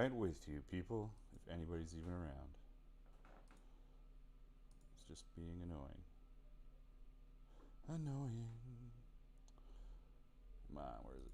right with you, people, if anybody's even around. It's just being annoying. Annoying. Come on, where is it?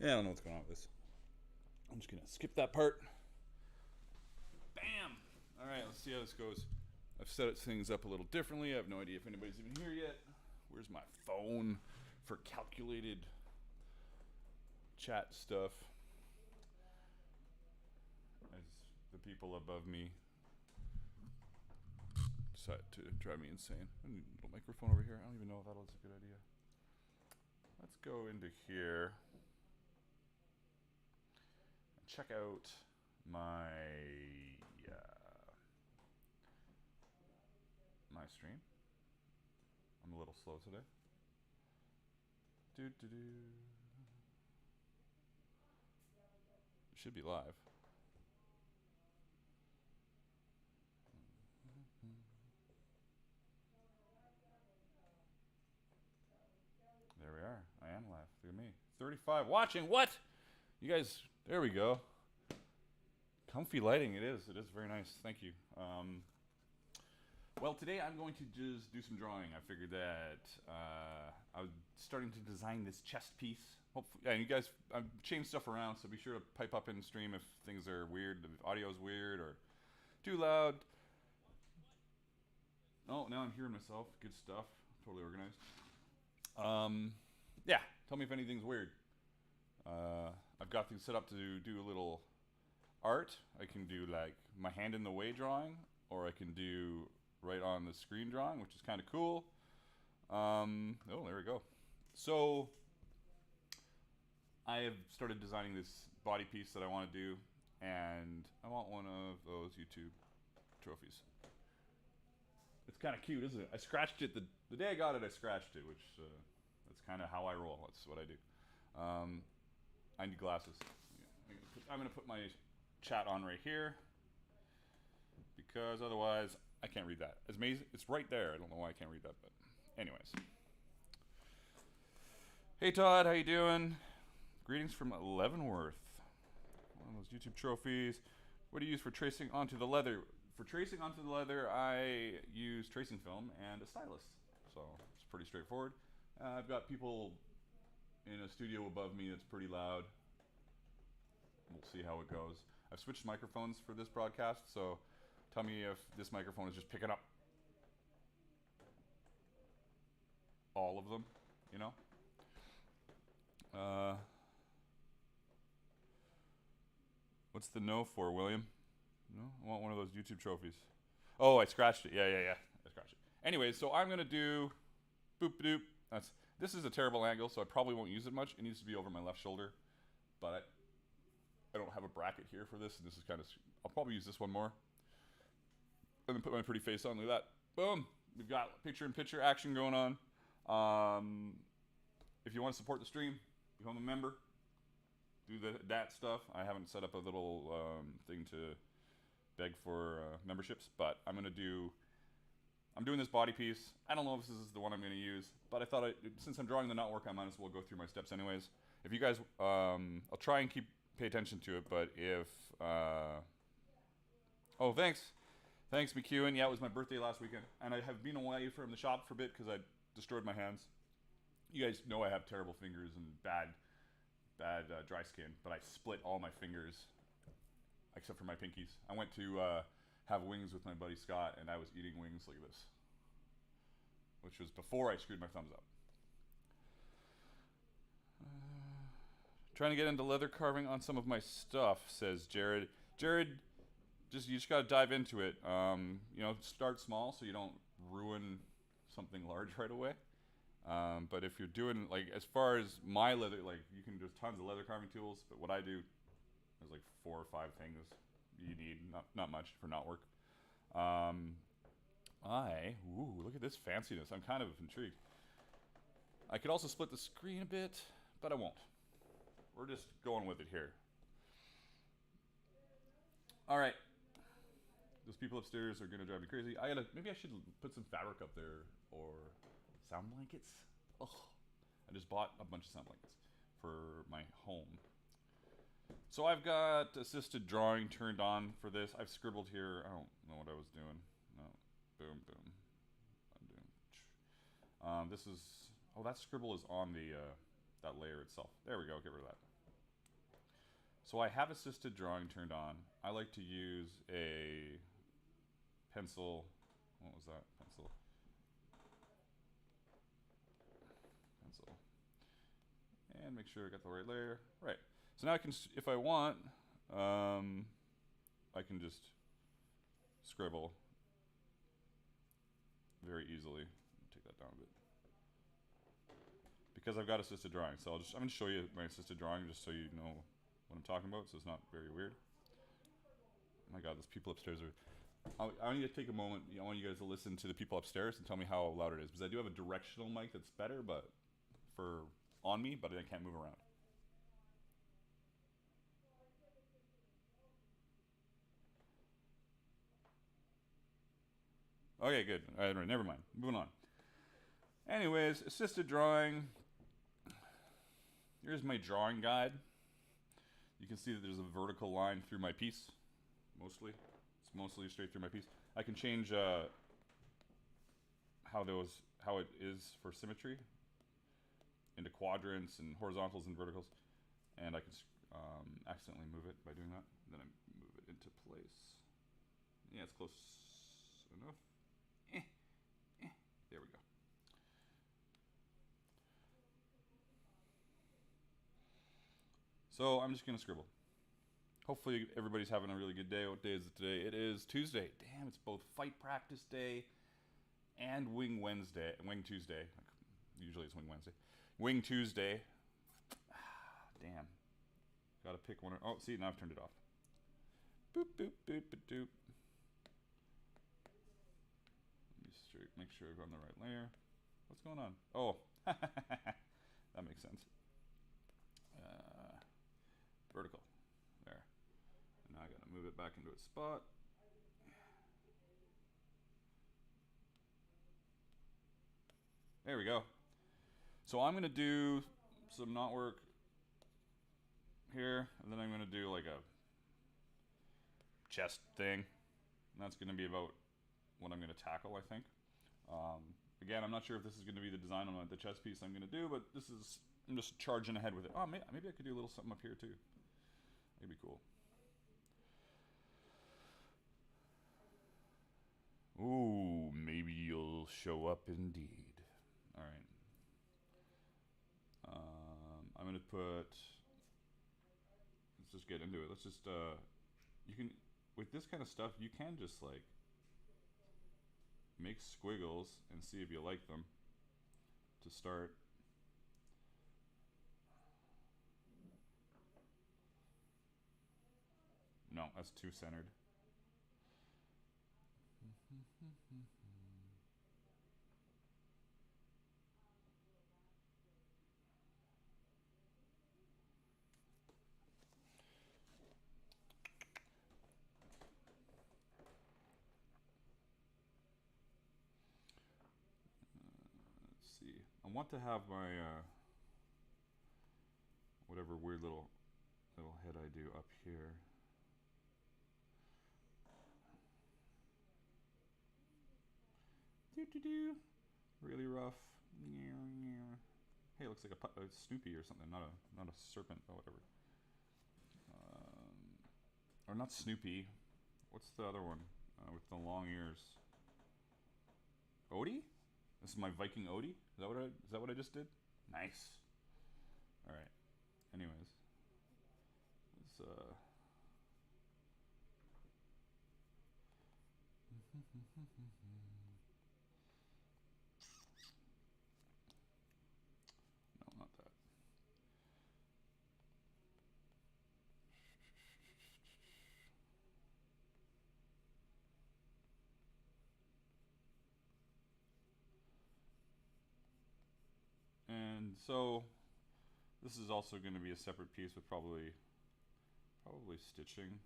Yeah, I don't know what's going on with this. I'm just gonna skip that part. Bam! Alright, let's see how this goes. I've set things up a little differently. I have no idea if anybody's even here yet. Where's my phone for calculated chat stuff? As the people above me decide to drive me insane. I need a little microphone over here. I don't even know if that was a good idea. Let's go into here and check out my my stream. I'm a little slow today. It should be live. There we are. I am live. Look at me. 35 watching. What? You guys, there we go. Comfy lighting. It is very nice. Thank you. Well, today I'm going to just do some drawing. I figured that I was starting to design this chest piece. Hopefully, yeah, and you guys, I've changed stuff around, so be sure to pipe up in the stream if things are weird, if audio is weird or too loud. Oh, now I'm hearing myself. Good stuff. Totally organized. Yeah, tell me if anything's weird. I've got things set up to do a little art. I can do like my hand in the way drawing, or I can do right on the screen drawing, which is kind of cool. Oh, there we go. So I have started designing this body piece that I want to do, and I want one of those YouTube trophies. It's kind of cute, isn't it? I scratched it the day I got it. I scratched it, which that's kind of how I roll. That's what I do. I need glasses. I'm gonna put my chat on right here because otherwise I can't read that. It's amazing. It's right there. I don't know why I can't read that, but anyways. Hey Todd, how you doing? Greetings from Leavenworth. One of those YouTube trophies. What do you use for tracing onto the leather? For tracing onto the leather, I use tracing film and a stylus. So it's pretty straightforward. I've got people in a studio above me that's pretty loud. We'll see how it goes. I've switched microphones for this broadcast, so tell me if this microphone is just picking up all of them, you know? What's the no for, William? No? I want one of those YouTube trophies. Oh, I scratched it. Yeah. I scratched it. Anyways, so I'm going to do boop-a-doop. This is a terrible angle, so I probably won't use it much. It needs to be over my left shoulder, but I don't have a bracket here for this, and this is kind of... I'll probably use this one more. And then put my pretty face on. Look at that. Boom. We've got picture-in-picture action going on. If you want to support the stream, become a member. Do that stuff. I haven't set up a little thing to beg for memberships, but I'm doing this body piece. I don't know if this is the one I'm going to use, but I thought since I'm drawing the knotwork, I might as well go through my steps anyways. If you guys, I'll try and pay attention to it, but if... oh, thanks, McEwen. Yeah, it was my birthday last weekend, and I have been away from the shop for a bit because I destroyed my hands. You guys know I have terrible fingers and bad dry skin, but I split all my fingers except for my pinkies. I went to have wings with my buddy Scott, and I was eating wings like this, which was before I screwed my thumbs up. Trying to get into leather carving on some of my stuff, says Jared. Jared, you just got to dive into it. Start small so you don't ruin something large right away. But if you're doing, like, as far as my leather, like, you can do tons of leather carving tools, but what I do is like 4 or 5 things you need, not much for knot work. Ooh, look at this fanciness. I'm kind of intrigued. I could also split the screen a bit, but I won't. We're just going with it here. All right. Those people upstairs are gonna drive me crazy. Maybe I should put some fabric up there or sound blankets. Oh, I just bought a bunch of sound blankets for my home. So I've got assisted drawing turned on for this. I've scribbled here. I don't know what I was doing. No, boom, boom. This is, oh, that scribble is on the that layer itself. There we go. Get rid of that. So I have assisted drawing turned on. I like to use a pencil. What was that? Pencil. And make sure I got the right layer. Right. So now I can, if I want, I can just scribble very easily. Take that down a bit. Because I've got assisted drawing. So I'm going to show you my assisted drawing just so you know what I'm talking about, so it's not very weird. Oh my god, those people upstairs are... I need to take a moment. I want you guys to listen to the people upstairs and tell me how loud it is. Because I do have a directional mic that's better, but on me, but I can't move around. Okay, good. All right, never mind. Moving on. Anyways, assisted drawing. Here's my drawing guide. You can see that there's a vertical line through my piece, mostly. It's mostly straight through my piece. I can change how it is for symmetry into quadrants and horizontals and verticals, and I can accidentally move it by doing that. Then I move it into place. Yeah, it's close enough. There we go. So I'm just gonna scribble. Hopefully everybody's having a really good day. What day is it today? It is Tuesday. Damn, it's both fight practice day and Wing Tuesday. Usually it's Wing Wednesday. Wing Tuesday. Damn. Gotta pick one. Oh, see, now I've turned it off. Boop, boop, boop, boop, doop. Let me make sure I've on the right layer. What's going on? Oh, that makes sense. Vertical. There. And now I gotta move it back into its spot. There we go. So I'm gonna do some knot work here, and then I'm gonna do like a chest thing. And that's gonna be about what I'm gonna tackle, I think. Again, I'm not sure if this is gonna be the design on the chest piece I'm gonna do, but I'm just charging ahead with it. Oh, maybe I could do a little something up here too. That'd be cool. Ooh, maybe you'll show up indeed. All right. I'm gonna put. Let's just get into it. Let's just. You can, with this kind of stuff, you can just like make squiggles and see if you like them. To start. No, that's too centered. Let's see. I want to have my whatever weird little head I do up here. Really rough. Hey, it looks like a Snoopy or something, not a serpent or whatever. Or not Snoopy. What's the other one with the long ears? Odie? This is my Viking Odie. Is that what I just did? Nice. All right. Anyways, let's no, not that. And so this is also going to be a separate piece with probably stitching,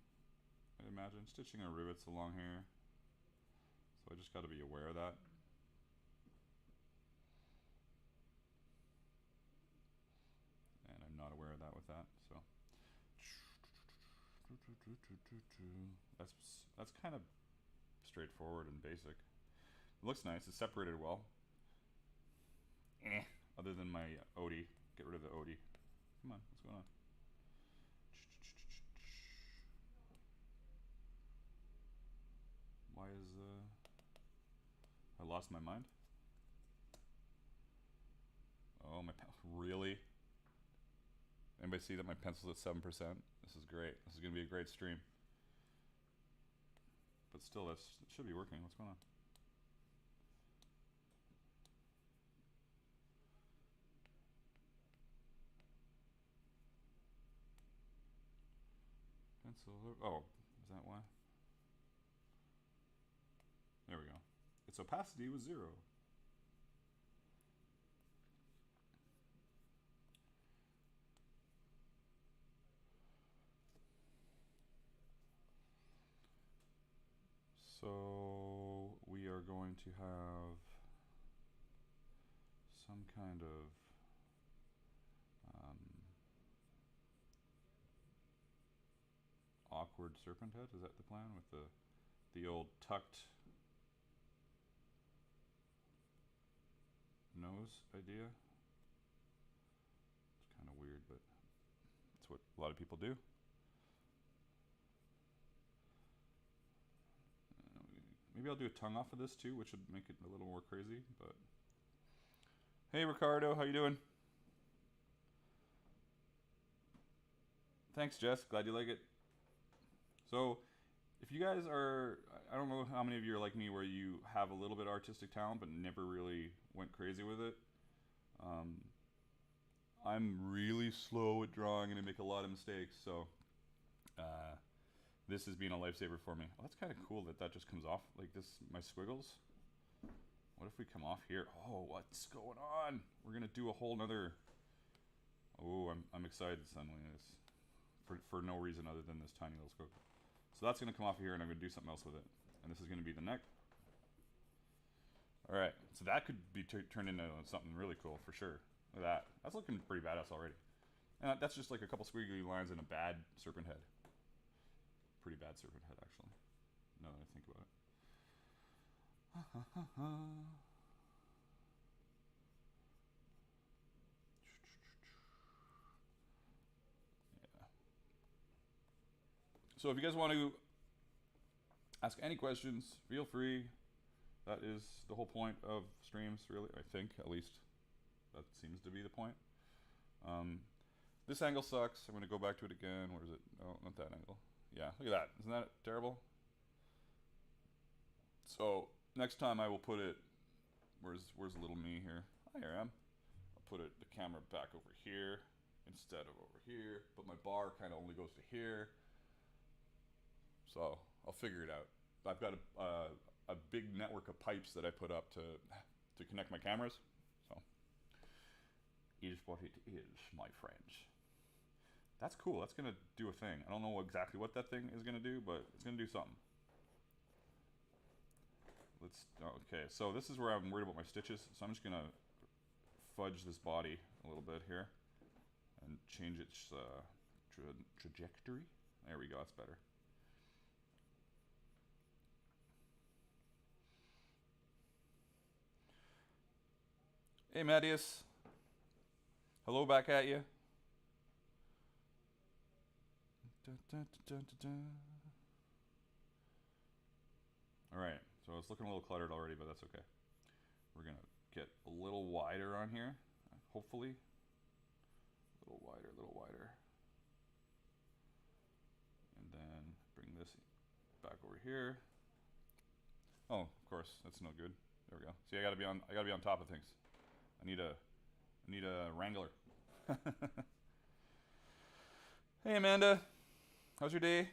I imagine. Stitching or rivets along here. So I just got to be aware of that. And I'm not aware of that with that, so. That's kind of straightforward and basic. It looks nice. It's separated well. Other than my Odie. Get rid of the Odie. Come on, what's going on? Why is I lost my mind? Oh, my really? Anybody see that my pencil's at 7%? This is great. This is gonna be a great stream. But still, it should be working. What's going on? Pencil. Oh, is that why? There we go. Its opacity was 0. So we are going to have some kind of awkward serpent head. Is that the plan with the old tucked nose idea? It's kind of weird, but it's what a lot of people do. Maybe I'll do a tongue off of this too, which would make it a little more crazy. But hey, Ricardo, how you doing? Thanks, Jess. Glad you like it. So, if you guys are, I don't know how many of you are like me, where you have a little bit of artistic talent but never really went crazy with it. I'm really slow at drawing and I make a lot of mistakes, so this has been a lifesaver for me. Well, that's kind of cool that just comes off like this, my squiggles. What if we come off here? Oh, what's going on? We're gonna do a whole nother. Oh, I'm excited suddenly. This for no reason other than this tiny little squiggle. So that's gonna come off here, and I'm gonna do something else with it. And this is gonna be the neck. All right, so that could be turned into something really cool for sure. Look at that. That's looking pretty badass already. And that's just like a couple squiggly lines and a bad serpent head. Pretty bad serpent head, actually. Now that I think about it. Yeah. So if you guys want to ask any questions, feel free. That is the whole point of streams, really. I think, at least, that seems to be the point. This angle sucks. I'm going to go back to it again. Where is it? Oh, not that angle. Yeah, look at that. Isn't that terrible? So next time I will put it. Where's little me here? Here I am. I'll put the camera back over here instead of over here. But my bar kind of only goes to here. So I'll figure it out. I've got a big network of pipes that I put up to connect my cameras. So it is what it is, my friends. That's cool. That's gonna do a thing. I don't know exactly what that thing is gonna do, but it's gonna do something. Okay, so this is where I'm worried about my stitches. So I'm just gonna fudge this body a little bit here and change its trajectory. There we go. That's better. Hey, Mattias. Hello back at you. Alright, so it's looking a little cluttered already, but that's okay. We're going to get a little wider on here, hopefully. A little wider. And then bring this back over here. Oh, of course, that's no good. There we go. See, I gotta be on top of things. I need a wrangler. Hey, Amanda. How's your day?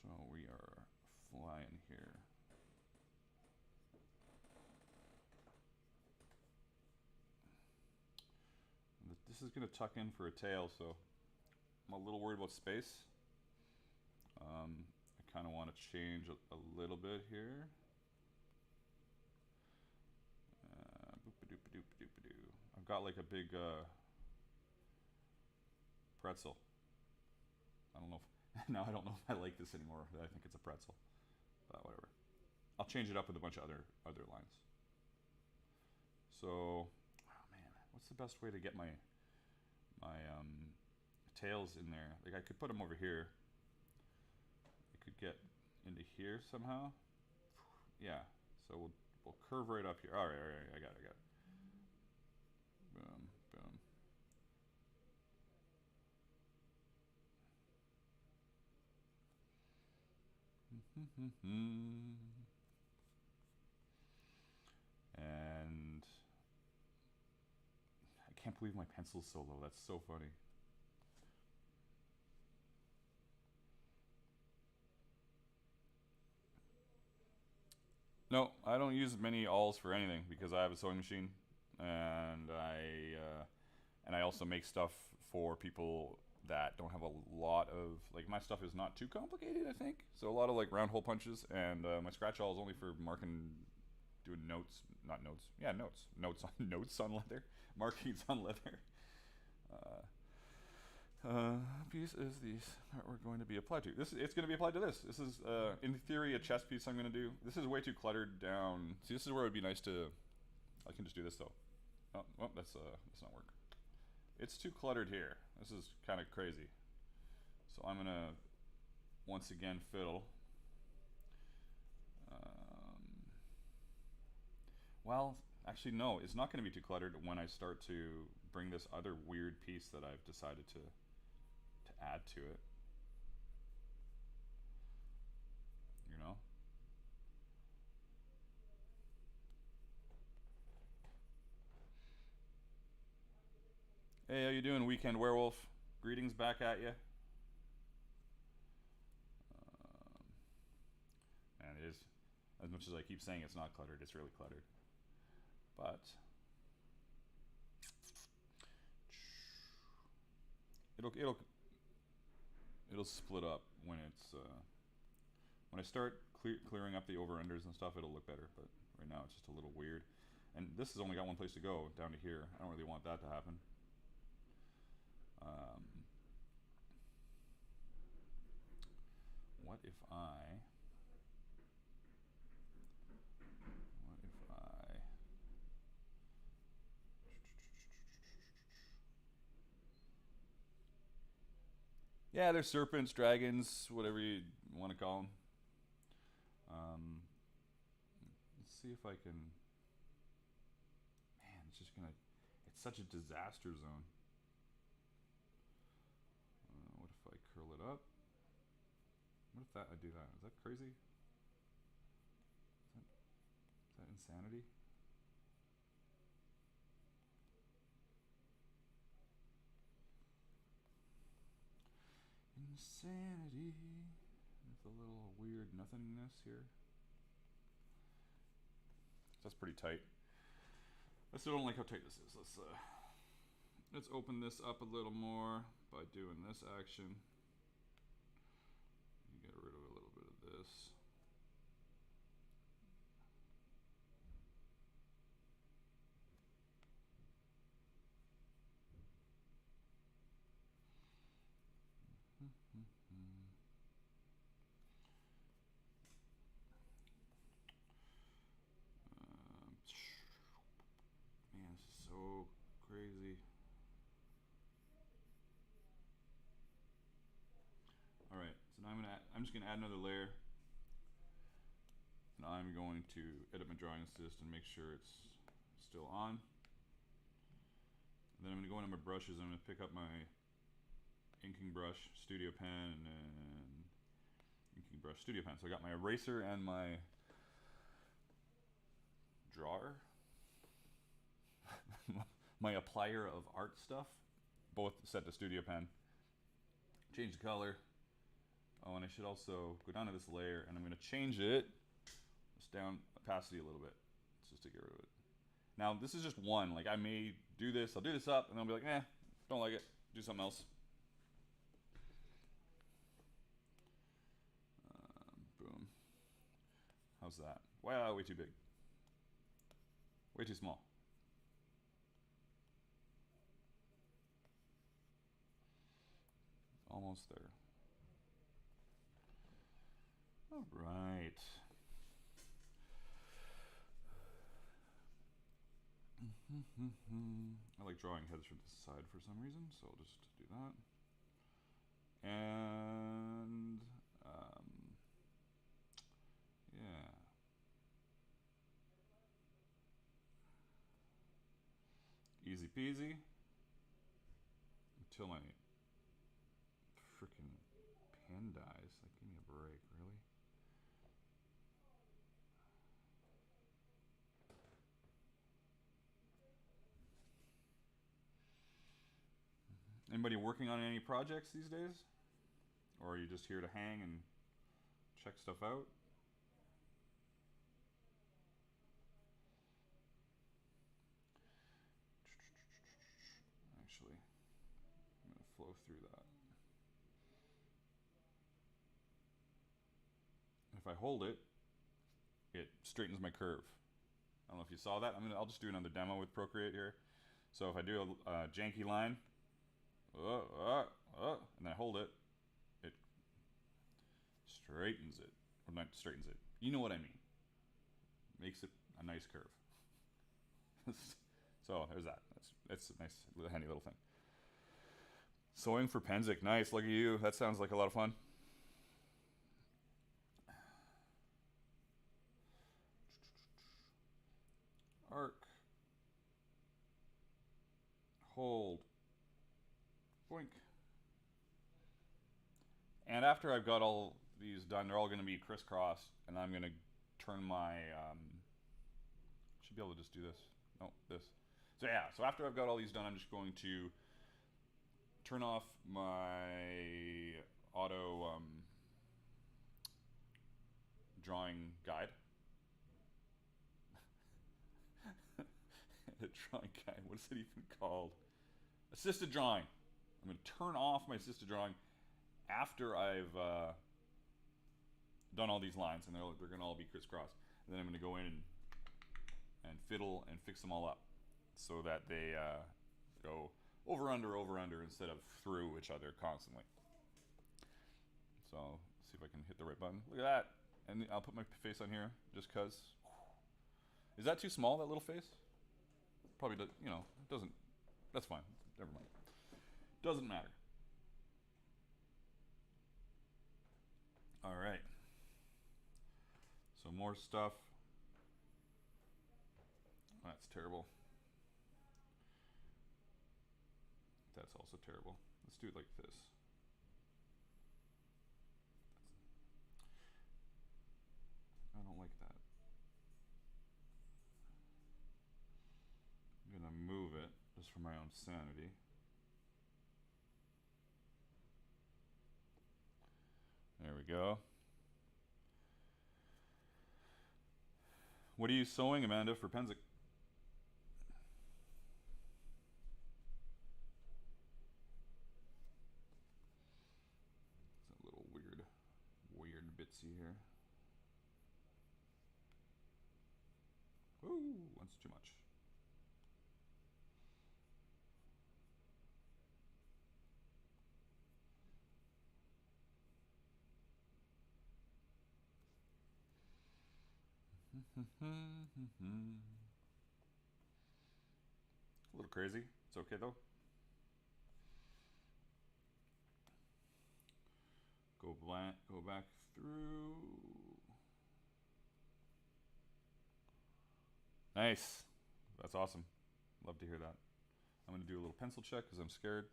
So we are flying here. this is gonna tuck in for a tail, so I'm a little worried about space. I kind of want to change a little bit here. I've got like a big pretzel. I don't know if now I don't know if I like this anymore. I think it's a pretzel, but whatever. I'll change it up with a bunch of other lines. So, oh man, what's the best way to get my tails in there? Like I could put them over here. I could get into here somehow. Yeah. So we'll curve right up here. All right, I got it. Boom, boom. And I can't believe my pencil's so low. That's so funny. No, I don't use many awls for anything because I have a sewing machine, and I also make stuff for people that don't have a lot of, like, my stuff is not too complicated, I think. So a lot of like round hole punches, and my scratch awl is only for marking, doing notes, not notes, yeah, notes on notes on leather, markings on leather. Piece is the artwork going to be applied to? It's going to be applied to this. This is, in theory, a chest piece I'm going to do. This is way too cluttered down. See, this is where it would be nice to. I can just do this though. Oh, well, that's not work. It's too cluttered here. This is kind of crazy. So I'm gonna once again fiddle. Well, actually, no. It's not going to be too cluttered when I start to bring this other weird piece that I've decided to add to it. You know? Hey, how you doing, Weekend Werewolf? Greetings back at you. And it is, as much as I keep saying it's not cluttered, it's really cluttered. But it'll split up when it's when I start clearing up the over-unders and stuff. It'll look better, but right now it's just a little weird. And this has only got one place to go, down to here. I don't really want that to happen. What if I yeah, they're serpents, dragons, whatever you want to call them. Let's see if I can. Man, it's just gonna. It's such a disaster zone. What if I curl it up? What if I do that? Is that crazy? Is that insanity? Insanity. With a little weird nothingness here. That's pretty tight. I still don't like how tight this is. Let's open this up a little more by doing this action. You get rid of a little bit of this. Man, this is so crazy. All right, so now I'm just gonna add another layer. And I'm going to edit my drawing assist and make sure it's still on. And then I'm gonna go into my brushes. I'm gonna pick up my inking brush, studio pen, and inking brush, studio pen. So I got my eraser and my drawer, my applier of art stuff, both set to studio pen. Change the color. Oh, and I should also go down to this layer, and I'm going to change it just down opacity a little bit, just to get rid of it. Now, this is just one. Like, I may do this, I'll do this up, and I'll be like, Don't like it. Do something else. Boom. How's that? Wow, way too big. Way too small. Almost there. All right. I like drawing heads from the side for some reason, so I'll just do that. And yeah. Easy peasy. Until my freaking pen dies. Like, give me a break, really? Anybody working on any projects these days? Or are you just here to hang and check stuff out? Actually, I'm going to flow through that. If I hold it, it straightens my curve. I don't know if you saw that. I'll just do another demo with Procreate here. So if I do a janky line, and then I hold it, it straightens it. Or not straightens it. You know what I mean. Makes it a nice curve. So there's that. That's a nice, handy little thing. Sewing for Penzik. Nice. Look at you. That sounds like a lot of fun. Arc. Hold. Boink. And after I've got all these done, they're all going to be crisscross, and I'm going to turn my, should be able to just do this. No, this. So yeah, so after I've got all these done, I'm just going to turn off my auto drawing guide. The drawing guide, what is it even called? Assisted drawing. I'm going to turn off my assisted drawing after I've done all these lines, and they're going to all be crisscross. And then I'm going to go in and fiddle and fix them all up so that they go over under instead of through each other constantly. So see if I can hit the right button. Look at that. And I'll put my face on here just cause. Is that too small, that little face? Probably does, you know, it doesn't. That's fine. Never mind. Doesn't matter. All right. So more stuff. That's terrible. That's also terrible. Let's do it like this. I don't like that. I'm gonna move it just for my own sanity. There we go. What are you sewing, Amanda, for Penzik? It's a little weird bitsy here. Ooh, one's too much. A little crazy. It's okay though. Go back through. Nice. That's awesome. Love to hear that. I'm going to do a little pencil check because I'm scared.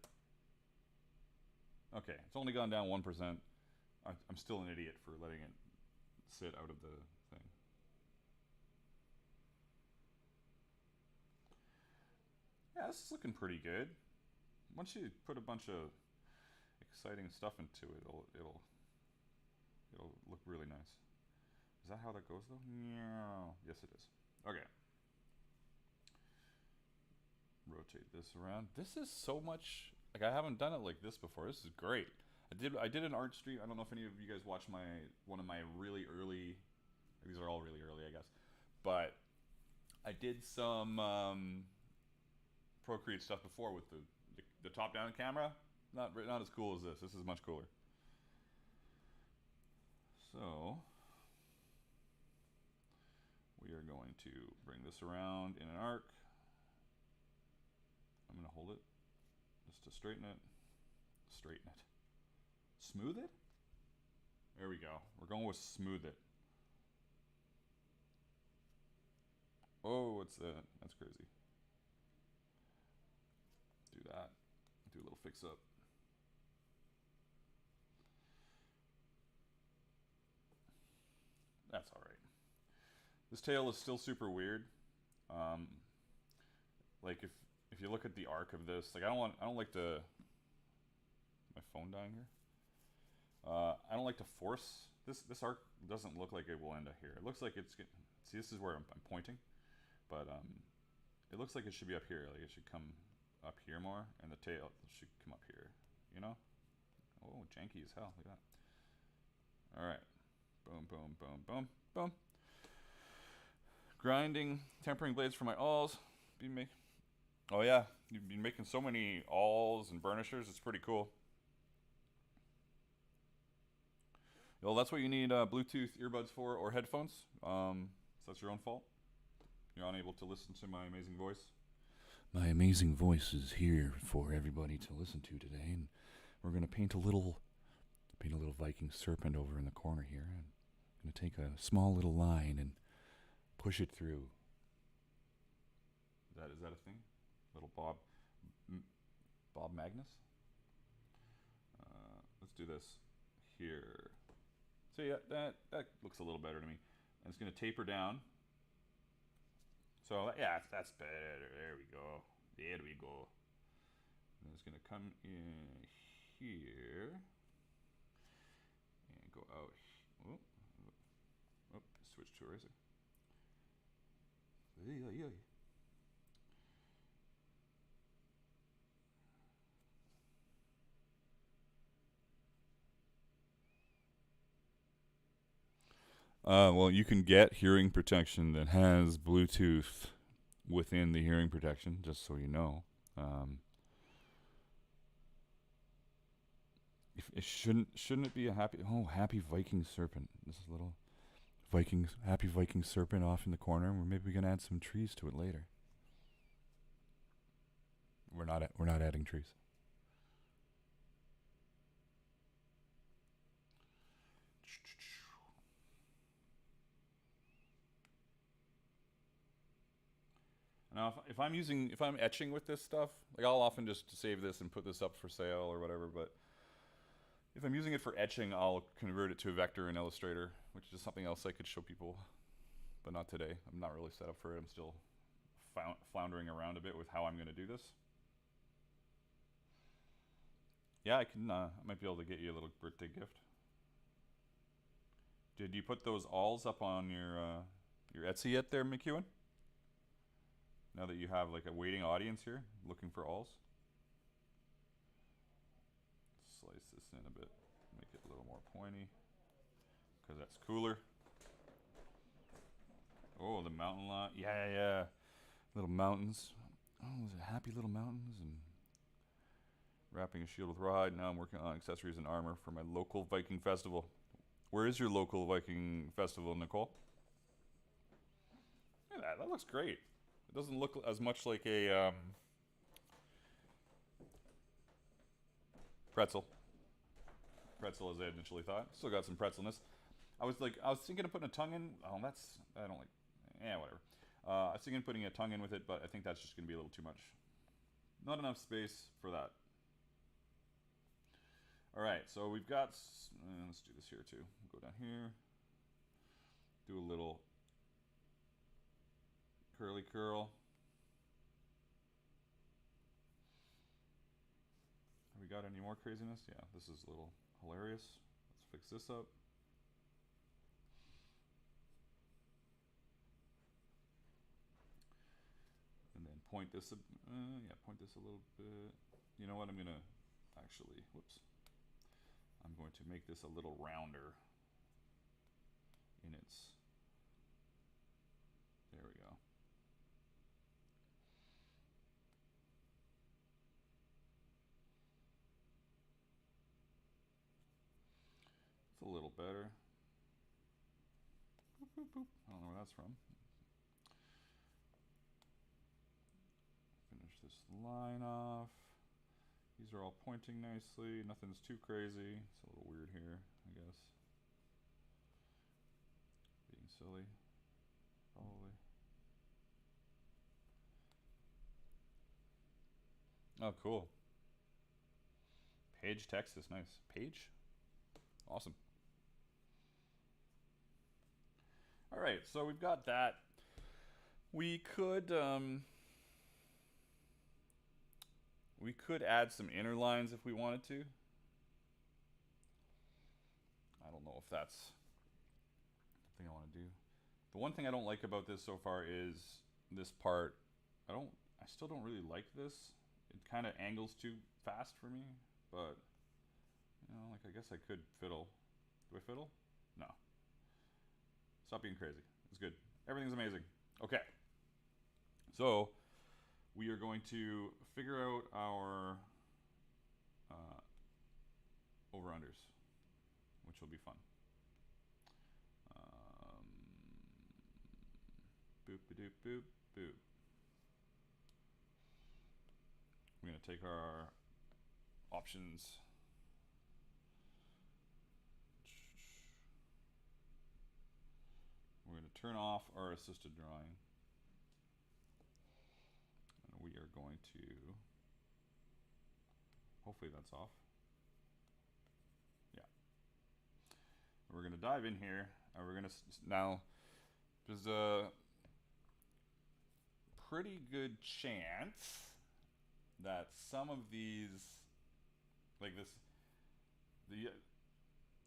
Okay, it's only gone down 1%. I'm still an idiot for letting it sit out of the thing. Yeah, this is looking pretty good. Once you put a bunch of exciting stuff into it, it'll look really nice. Is that how that goes though? Yeah. Yes, it is. Okay. rotate this around. This is so much, like I haven't done it like this before. This is great. I did an art stream. I don't know if any of you guys watched one of my really early, these are all really early, I guess. But I did some Procreate stuff before with the top-down camera. Not as cool as this. This is much cooler. So we are going to bring this around in an arc. I'm going to hold it just to straighten it. Straighten it. Smooth it? There we go. We're going with smooth it. Oh, what's that? That's crazy. Do that. Do a little fix up. That's all right. This tail is still super weird. Like if you look at the arc of this, like I don't like to. My phone dying here. I don't like to force this arc. Doesn't look like it will end up here. It looks like it's getting. See, this is where I'm pointing, but it looks like it should be up here. Like it should come up here more, and the tail should come up here. You know? Oh, janky as hell. Look at that. All right. Boom, boom, boom, boom, boom. Grinding, tempering blades for my awls. Oh yeah, you've been making so many awls and burnishers. It's pretty cool. Well, that's what you need Bluetooth earbuds for, or headphones. So that's your own fault. You're unable to listen to my amazing voice. My amazing voice is here for everybody to listen to today, and we're gonna paint a little Viking serpent over in the corner here. And I'm gonna take a small little line and push it through. Is that a thing? Little Bob Magnus. Let's do this here. So yeah, that looks a little better to me. And it's gonna taper down. So yeah, that's better. There we go. There we go. And it's gonna come in here and go out. Oh, switch to eraser. Well, you can get hearing protection that has Bluetooth within the hearing protection, just so you know. If it shouldn't it be a happy Viking serpent? This is a little happy Viking serpent off in the corner. Maybe we can add some trees to it later. We're not adding trees. Now, if I'm etching with this stuff, like I'll often just save this and put this up for sale or whatever. But if I'm using it for etching, I'll convert it to a vector in Illustrator, which is something else I could show people, but not today. I'm not really set up for it. I'm still floundering around a bit with how I'm going to do this. Yeah, I can. I might be able to get you a little birthday gift. Did you put those alls up on your Etsy yet, there, McEwen? Now that you have like a waiting audience here, looking for alls. Slice this in a bit, make it a little more pointy, because that's cooler. Oh, the mountain lot. Yeah. Little mountains. Oh, those are happy little mountains. And wrapping a shield with rawhide. Now I'm working on accessories and armor for my local Viking festival. Where is your local Viking festival, Nicole? Look at that. That looks great. It doesn't look as much like a pretzel as I initially thought. Still got some pretzelness. I was thinking of putting a tongue in. Oh, I don't like. Yeah, whatever. I was thinking of putting a tongue in with it, but I think that's just going to be a little too much. Not enough space for that. All right, so we've got. Let's do this here too. Go down here. Do a little curly curl. Have we got any more craziness? Yeah, this is a little hilarious. Let's fix this up. And then point this, yeah, point this a little bit. You know what? I'm gonna actually, whoops. I'm going to make this a little rounder in its. There we go. It's a little better. Boop, boop, boop. I don't know where that's from. Finish this line off. These are all pointing nicely. Nothing's too crazy. It's a little weird here, I guess. Being silly, probably. Oh, cool. Page text is nice. Page? Awesome. All right, so we've got that. We could add some inner lines if we wanted to. I don't know if that's the thing I want to do. The one thing I don't like about this so far is this part. I still don't really like this. It kind of angles too fast for me, but you know, like I guess I could fiddle. Do I fiddle? No. Stop being crazy. It's good. Everything's amazing. Okay. So we are going to figure out our over-unders, which will be fun. Boop, doop, boop, boop. We're going to take our options. We're going to turn off our assisted drawing. And we are going to, hopefully that's off. Yeah. We're going to dive in here, and we're going to, now, there's a pretty good chance that some of these, like this,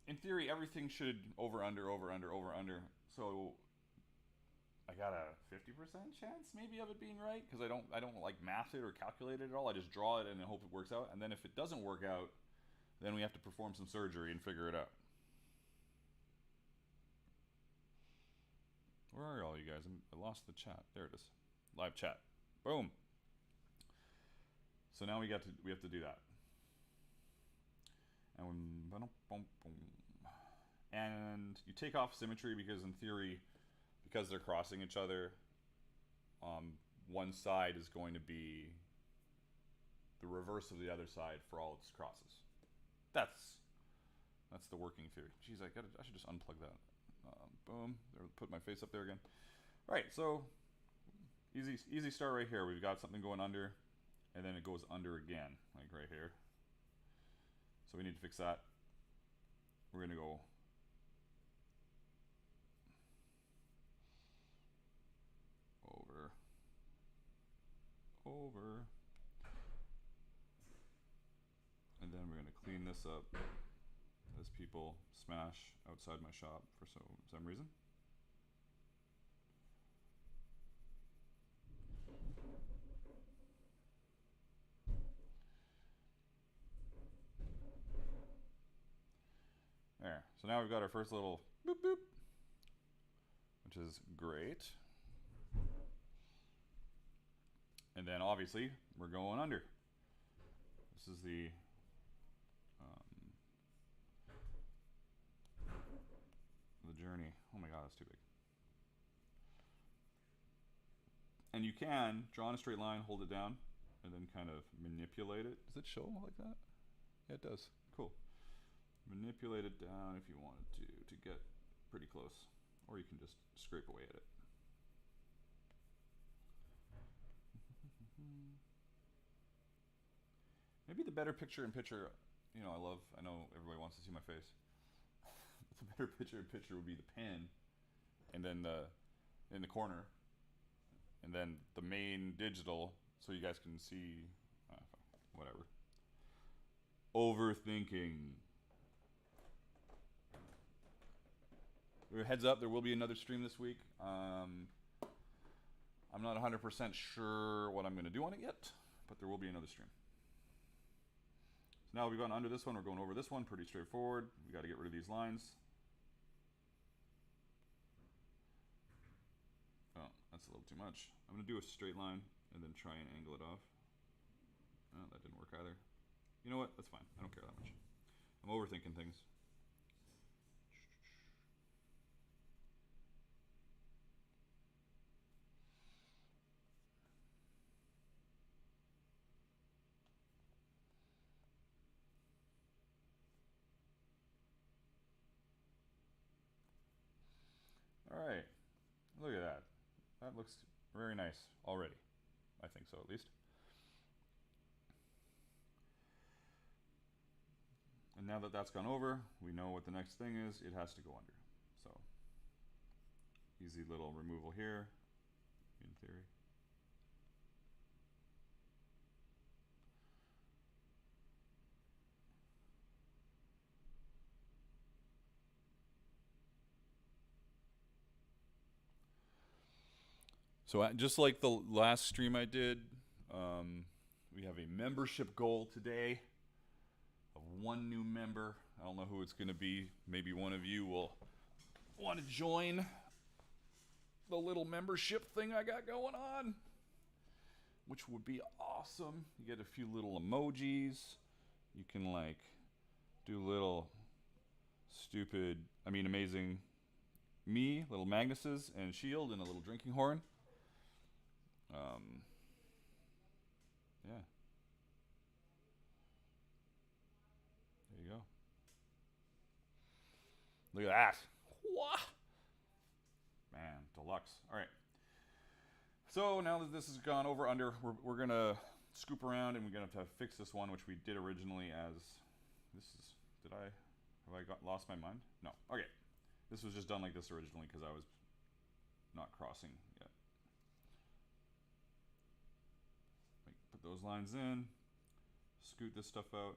in theory, everything should over, under, over, under, over, under. So I got a 50% chance maybe of it being right, because I don't like math it or calculate it at all. I just draw it and hope it works out. And then if it doesn't work out, then we have to perform some surgery and figure it out. Where are all you guys? I lost the chat. There it is. Live chat. Boom. So now we have to do that. And you take off symmetry because in theory, because they're crossing each other, one side is going to be the reverse of the other side for all its crosses. That's the working theory. Jeez, I should just unplug that. Boom. There, put my face up there again. All right, so easy start right here. We've got something going under, and then it goes under again, like right here. So we need to fix that. We're gonna go over, and then we're gonna clean this up as people smash outside my shop for some reason. There. So now we've got our first little boop boop, which is great. And then obviously we're going under. This is the journey. Oh my god, that's too big. And you can draw in a straight line, hold it down, and then kind of manipulate it. Does it show like that? Yeah, it does. Cool. Manipulate it down if you wanted to get pretty close, or you can just scrape away at it. Maybe the better picture-in-picture, you know, I know everybody wants to see my face. The better picture-in-picture would be the pen, and then in the corner, and then the main digital, so you guys can see, whatever. Overthinking. Heads up, there will be another stream this week. I'm not 100% sure what I'm going to do on it yet, but there will be another stream. So now we've gone under this one, we're going over this one, pretty straightforward. We got to get rid of these lines. Oh, that's a little too much. I'm going to do a straight line and then try and angle it off. Oh, that didn't work either. You know what? That's fine. I don't care that much. I'm overthinking things. All right. Look at that. That looks very nice already. I think so, at least. And now that that's gone over, we know what the next thing is. It has to go under. So, easy little removal here, in theory. So just like the last stream I did, we have a membership goal today of 1 new member. I don't know who it's going to be. Maybe one of you will want to join the little membership thing I got going on, which would be awesome. You get a few little emojis. You can like do little stupid, amazing me, little Magnuses and shield and a little drinking horn. Yeah. There you go. Look at that. What? Man, deluxe. All right. So now that this has gone over under, we're going to scoop around and we're going to have to fix this one, which we did originally as... Have I lost my mind? No. Okay. This was just done like this originally because I was not crossing yet. Put those lines in, scoot this stuff out.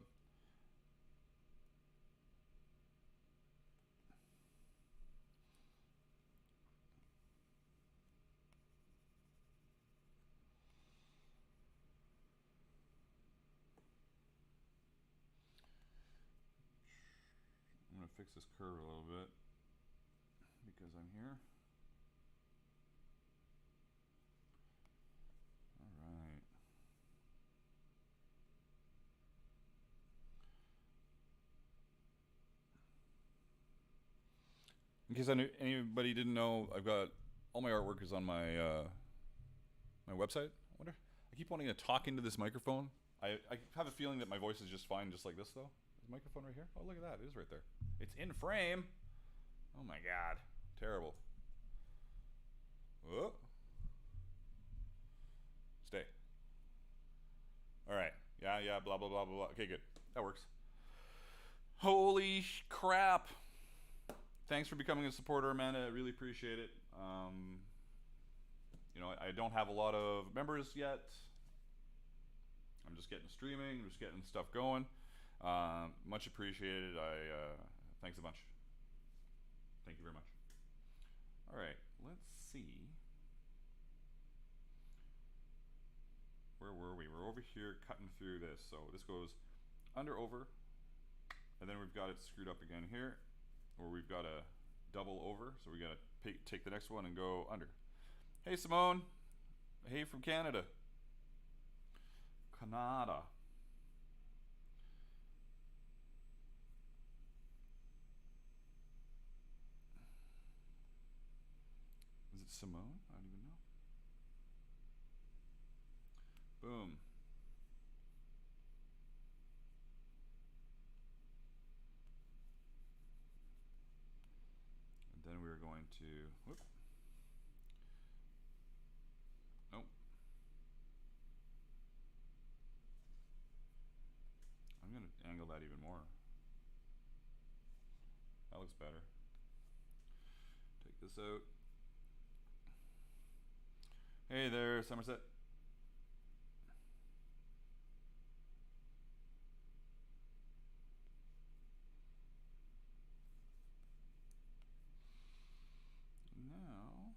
I'm going to fix this curve a little bit because I'm here. All right. In case anybody didn't know, I've got all my artwork is on my my website. I wonder. I keep wanting to talk into this microphone. I have a feeling that my voice is just fine, just like this though. Is the microphone right here? Oh, look at that! It is right there. It's in frame. Oh my god, terrible. Whoa. Stay. All right. Yeah. Blah blah blah blah blah. Okay, good. That works. Holy crap! Thanks for becoming a supporter, Amanda. I really appreciate it. You know, I don't have a lot of members yet. I'm just getting streaming, just getting stuff going. Much appreciated. Thanks a bunch. Thank you very much. All right, let's see. Where were we? We're over here cutting through this. So this goes under, over, and then we've got it screwed up again here, or we've got a double over. So we got to take the next one and go under. Hey, Simone. Hey, from Canada. Canada. Is it Simone? I don't even know. Boom. And then we're going to, whoop. Nope. I'm going to angle that even more. That looks better. Take this out. Hey there, Somerset. Now,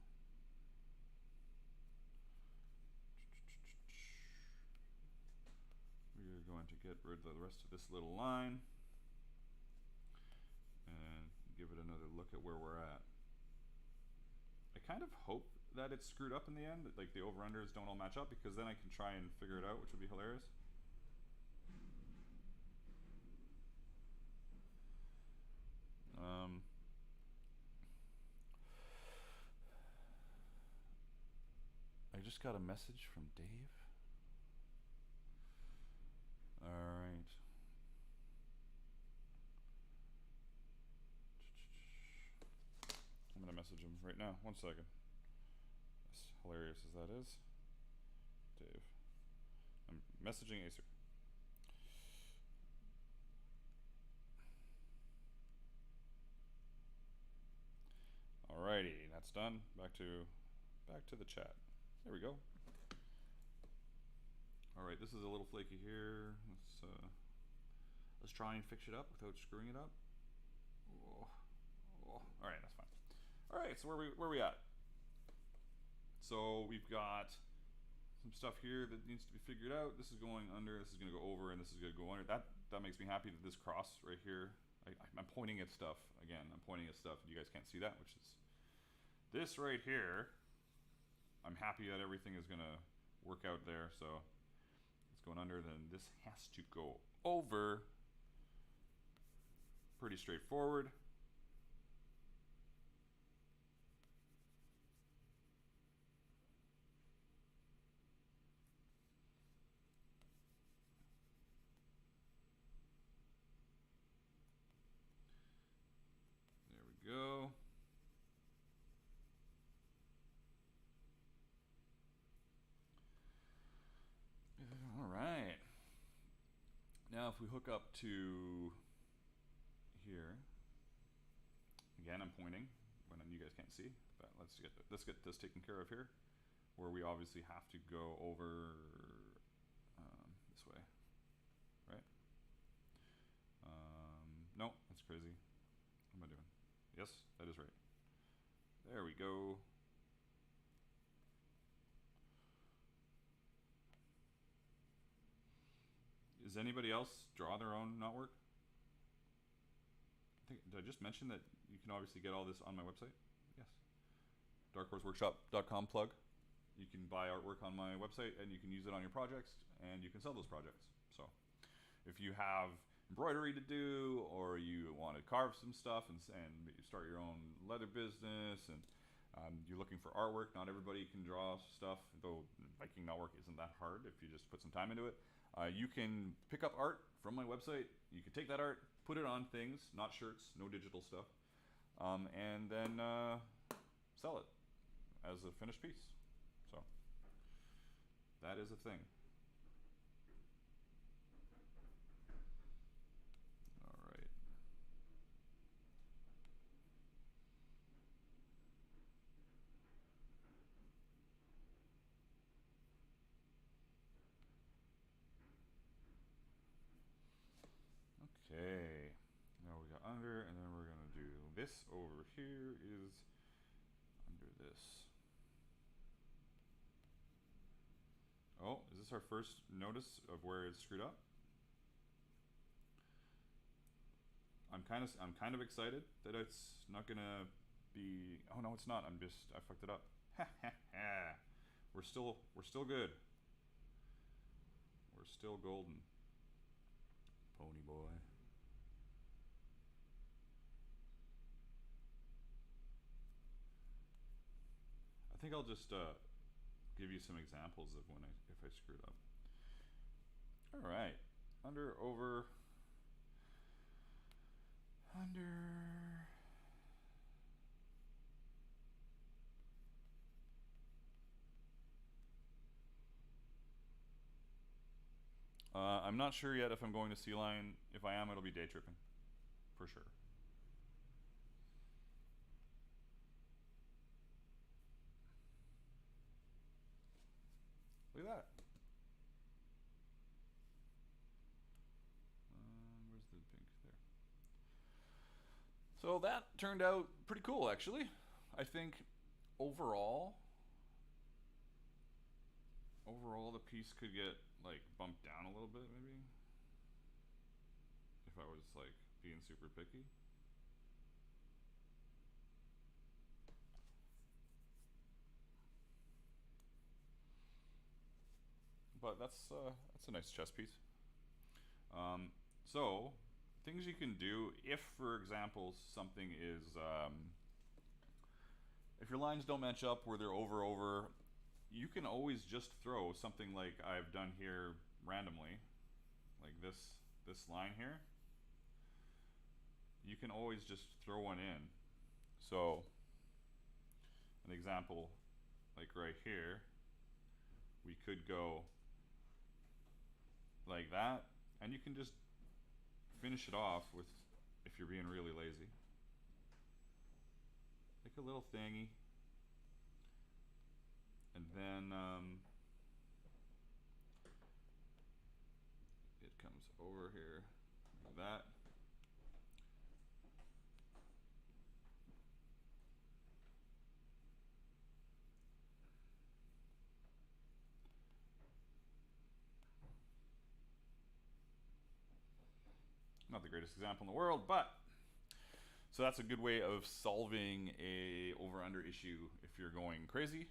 the rest of this little line and give it another look at where we're at. I kind of hope that it's screwed up in the end, like the over-unders don't all match up, because then I can try and figure it out, which would be hilarious. I just got a message from Dave. Alright. I'm gonna message him right now. 1 second. As hilarious as that is. Dave. I'm messaging Acer. Alrighty, that's done. Back to the chat. There we go. Alright, this is a little flaky here. Let's try and fix it up without screwing it up. Alright, that's fine. Alright, so where we at? So we've got some stuff here that needs to be figured out. This is going under, this is gonna go over, and this is gonna go under. That makes me happy that this cross right here, I'm pointing at stuff. Again, I'm pointing at stuff. You guys can't see that, which is this right here. I'm happy that everything is gonna work out there, so it's going under, then this has to go over. Pretty straightforward. There we go. All right. Now if we hook up to here, again I'm pointing when you guys can't see, but let's get this taken care of here, where we obviously have to go over this way, right? No, that's crazy. What am I doing? Yes, that is right. There we go. Does anybody else draw their own knotwork? Did I just mention that you can obviously get all this on my website? Yes. darkhorseworkshop.com plug. You can buy artwork on my website and you can use it on your projects and you can sell those projects. So if you have embroidery to do, or you want to carve some stuff and start your own leather business, and you're looking for artwork, not everybody can draw stuff, though Viking knotwork isn't that hard if you just put some time into it. You can pick up art from my website. You can take that art, put it on things, not shirts, no digital stuff, and then sell it as a finished piece. So that is a thing. All right. Okay, now we got under, and then we're gonna do this over here is under this. Oh, is this our first notice of where it's screwed up? I'm kind of excited that it's not gonna be. Oh no, it's not. I fucked it up. We're still good. We're still golden. Pony boy. I think I'll just give you some examples of if I screwed up. All right, under, over, under. I'm not sure yet if I'm going to C-line. If I am, it'll be day tripping, for sure. Look at that. Where's the pink? There. So that turned out pretty cool, actually. I think overall the piece could get like bumped down a little bit, maybe. if I was like being super picky. But that's a nice chess piece. So things you can do if, for example, something is if your lines don't match up where they're over, you can always just throw something like I've done here randomly, like this line here. You can always just throw one in. So an example, like right here, we could go like that, and you can just finish it off with, if you're being really lazy, like a little thingy, and then it comes over here like that. Not the greatest example in the world, but so that's a good way of solving a over-under issue if you're going crazy.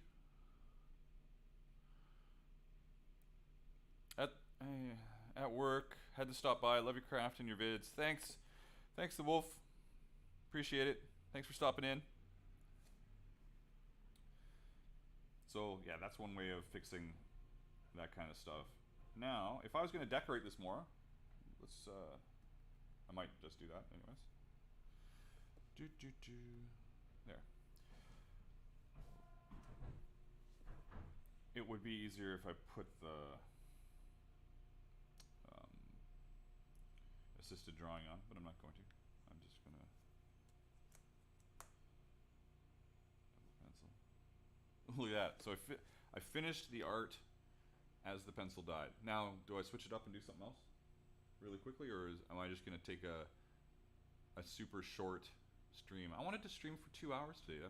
At work, had to stop by. Love your craft and your vids. Thanks, the Wolf. Appreciate it. Thanks for stopping in. So yeah, that's one way of fixing that kind of stuff. Now, if I was going to decorate this more, let's. I might just do that, anyways. There. It would be easier if I put the assisted drawing on, but I'm not going to. I'm just gonna pencil. Look at that. So I finished the art as the pencil died. Now, do I switch it up and do something else really quickly, or am I just gonna take a super short stream? I wanted to stream for 2 hours today.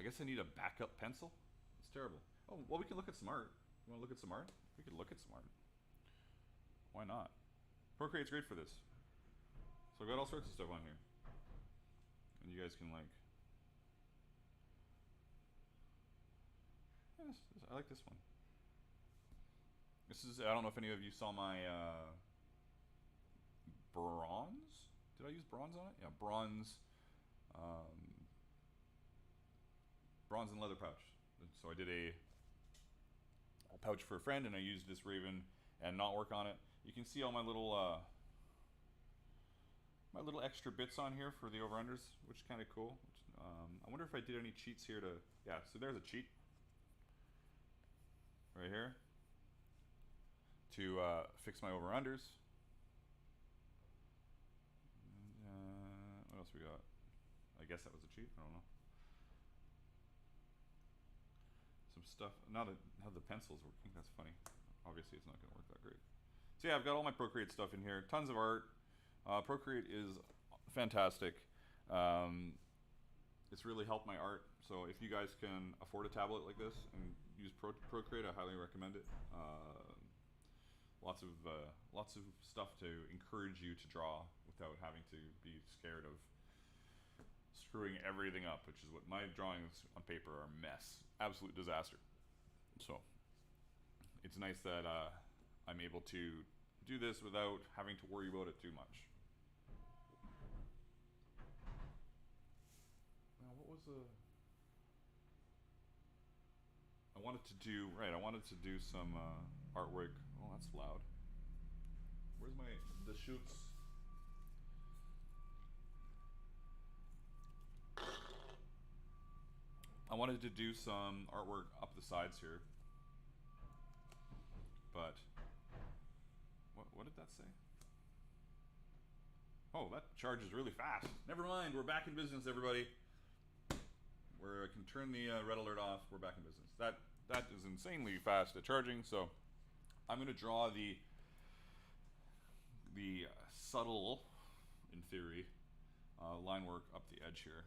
I guess I need a backup pencil. It's terrible. Oh, well, we can look at some art. You want to look at some art? We could look at some art. Why not? Procreate's great for this. So I've got all sorts of stuff on here. And you guys can like... Yes, I like this one. This is, I don't know if any of you saw my bronze? Did I use bronze on it? Yeah, bronze. Bronze and leather pouch. So I did a pouch for a friend, and I used this raven and not work on it. You can see all my little extra bits on here for the over-unders, which is kind of cool. I wonder if I did any cheats here to... Yeah, so there's a cheat right here to fix my over-unders. What else we got? I guess that was a cheat. I don't know. Some stuff. Now that how the pencil's working, that's funny. Obviously, it's not going to work that great. So yeah, I've got all my Procreate stuff in here. Tons of art. Procreate is fantastic. It's really helped my art. So if you guys can afford a tablet like this and use Procreate, I highly recommend it. Lots of stuff to encourage you to draw without having to be scared of screwing everything up, which is what my drawings on paper are a mess. Absolute disaster. So it's nice that I'm able to do this without having to worry about it too much. Now, what was the... I wanted to do some artwork. Oh, that's loud. Where's the shoots? I wanted to do some artwork up the sides here. But what did that say? Oh, that charges really fast. Never mind, we're back in business, everybody. Where I can turn the red alert off, we're back in business. That is insanely fast at charging, so I'm going to draw the subtle, in theory, line work up the edge here.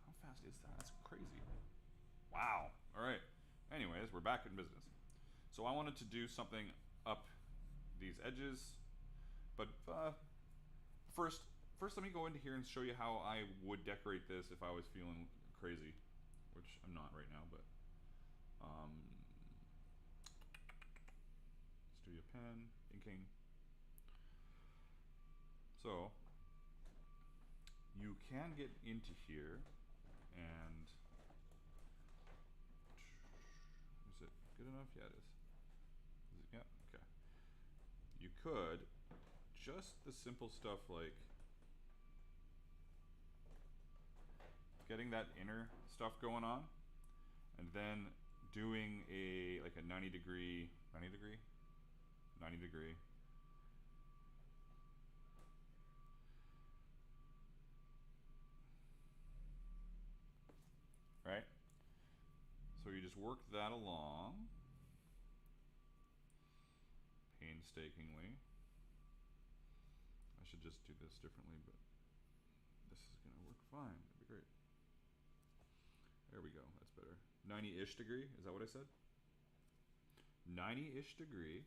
How fast is that? That's crazy. Wow. All right. Anyways, we're back in business. So I wanted to do something up these edges. But first, let me go into here and show you how I would decorate this if I was feeling crazy, which I'm not right now. But studio pen, inking. So you can get into here and is it good enough? Yeah, it is. Is it? Yeah, okay. You could just the simple stuff like getting that inner stuff going on, and then doing a like a 90 degree, right? So you just work that along painstakingly. I should just do this differently, but this is gonna work fine. That'd be great. There we go, that's better. 90-ish degree, is that what I said? 90-ish degree.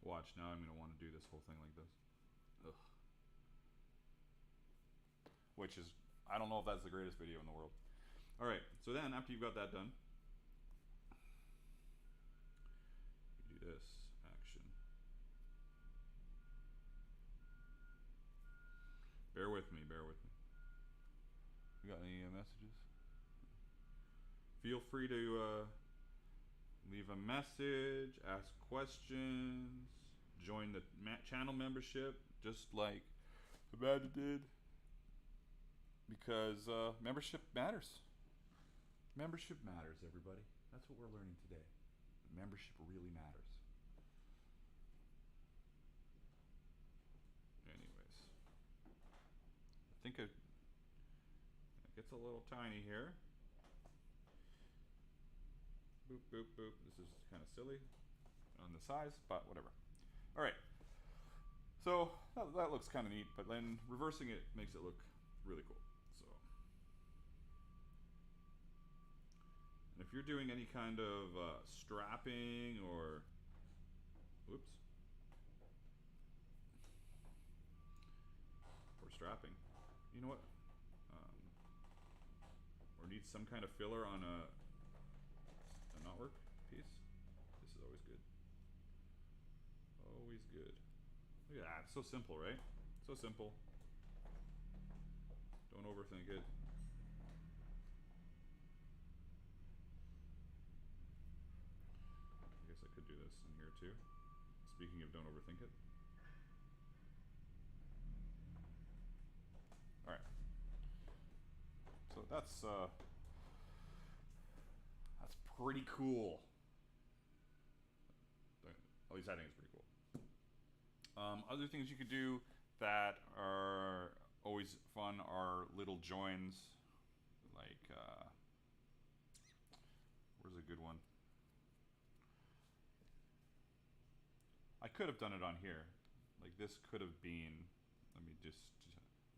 Watch, now I'm gonna want to do this whole thing like this. Ugh. Which is, I don't know if that's the greatest video in the world. Alright, so then after you've got that done, you do this action. Bear with me, bear with me. You got any messages? Feel free to leave a message, ask questions, join the channel membership, just like Amanda did. Because membership matters. Membership matters, everybody. That's what we're learning today. Membership really matters. Anyways, I think it gets a little tiny here. Boop, boop, boop. This is kind of silly on the size, but whatever. All right. So that looks kind of neat, but then reversing it makes it look really cool. So, and if you're doing any kind of strapping or, whoops, or strapping, you know what? Or need some kind of filler on a knotwork piece. This is always good. Always good. Look at that, it's so simple, right? So simple. Don't overthink it. I guess I could do this in here too. Speaking of don't overthink it. Alright. So that's pretty cool. At least I think it's pretty cool. Other things you could do that are always fun are little joins. Like, where's a good one? I could have done it on here. Like this could have been,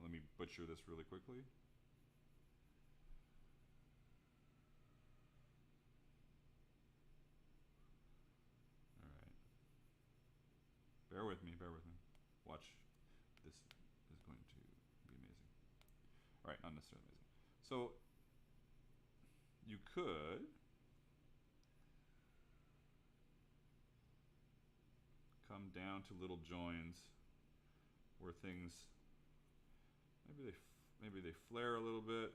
let me butcher this really quickly. Bear with me, bear with me. Watch. This is going to be amazing. Alright, not necessarily amazing. So, you could come down to little joins where things, maybe they flare a little bit,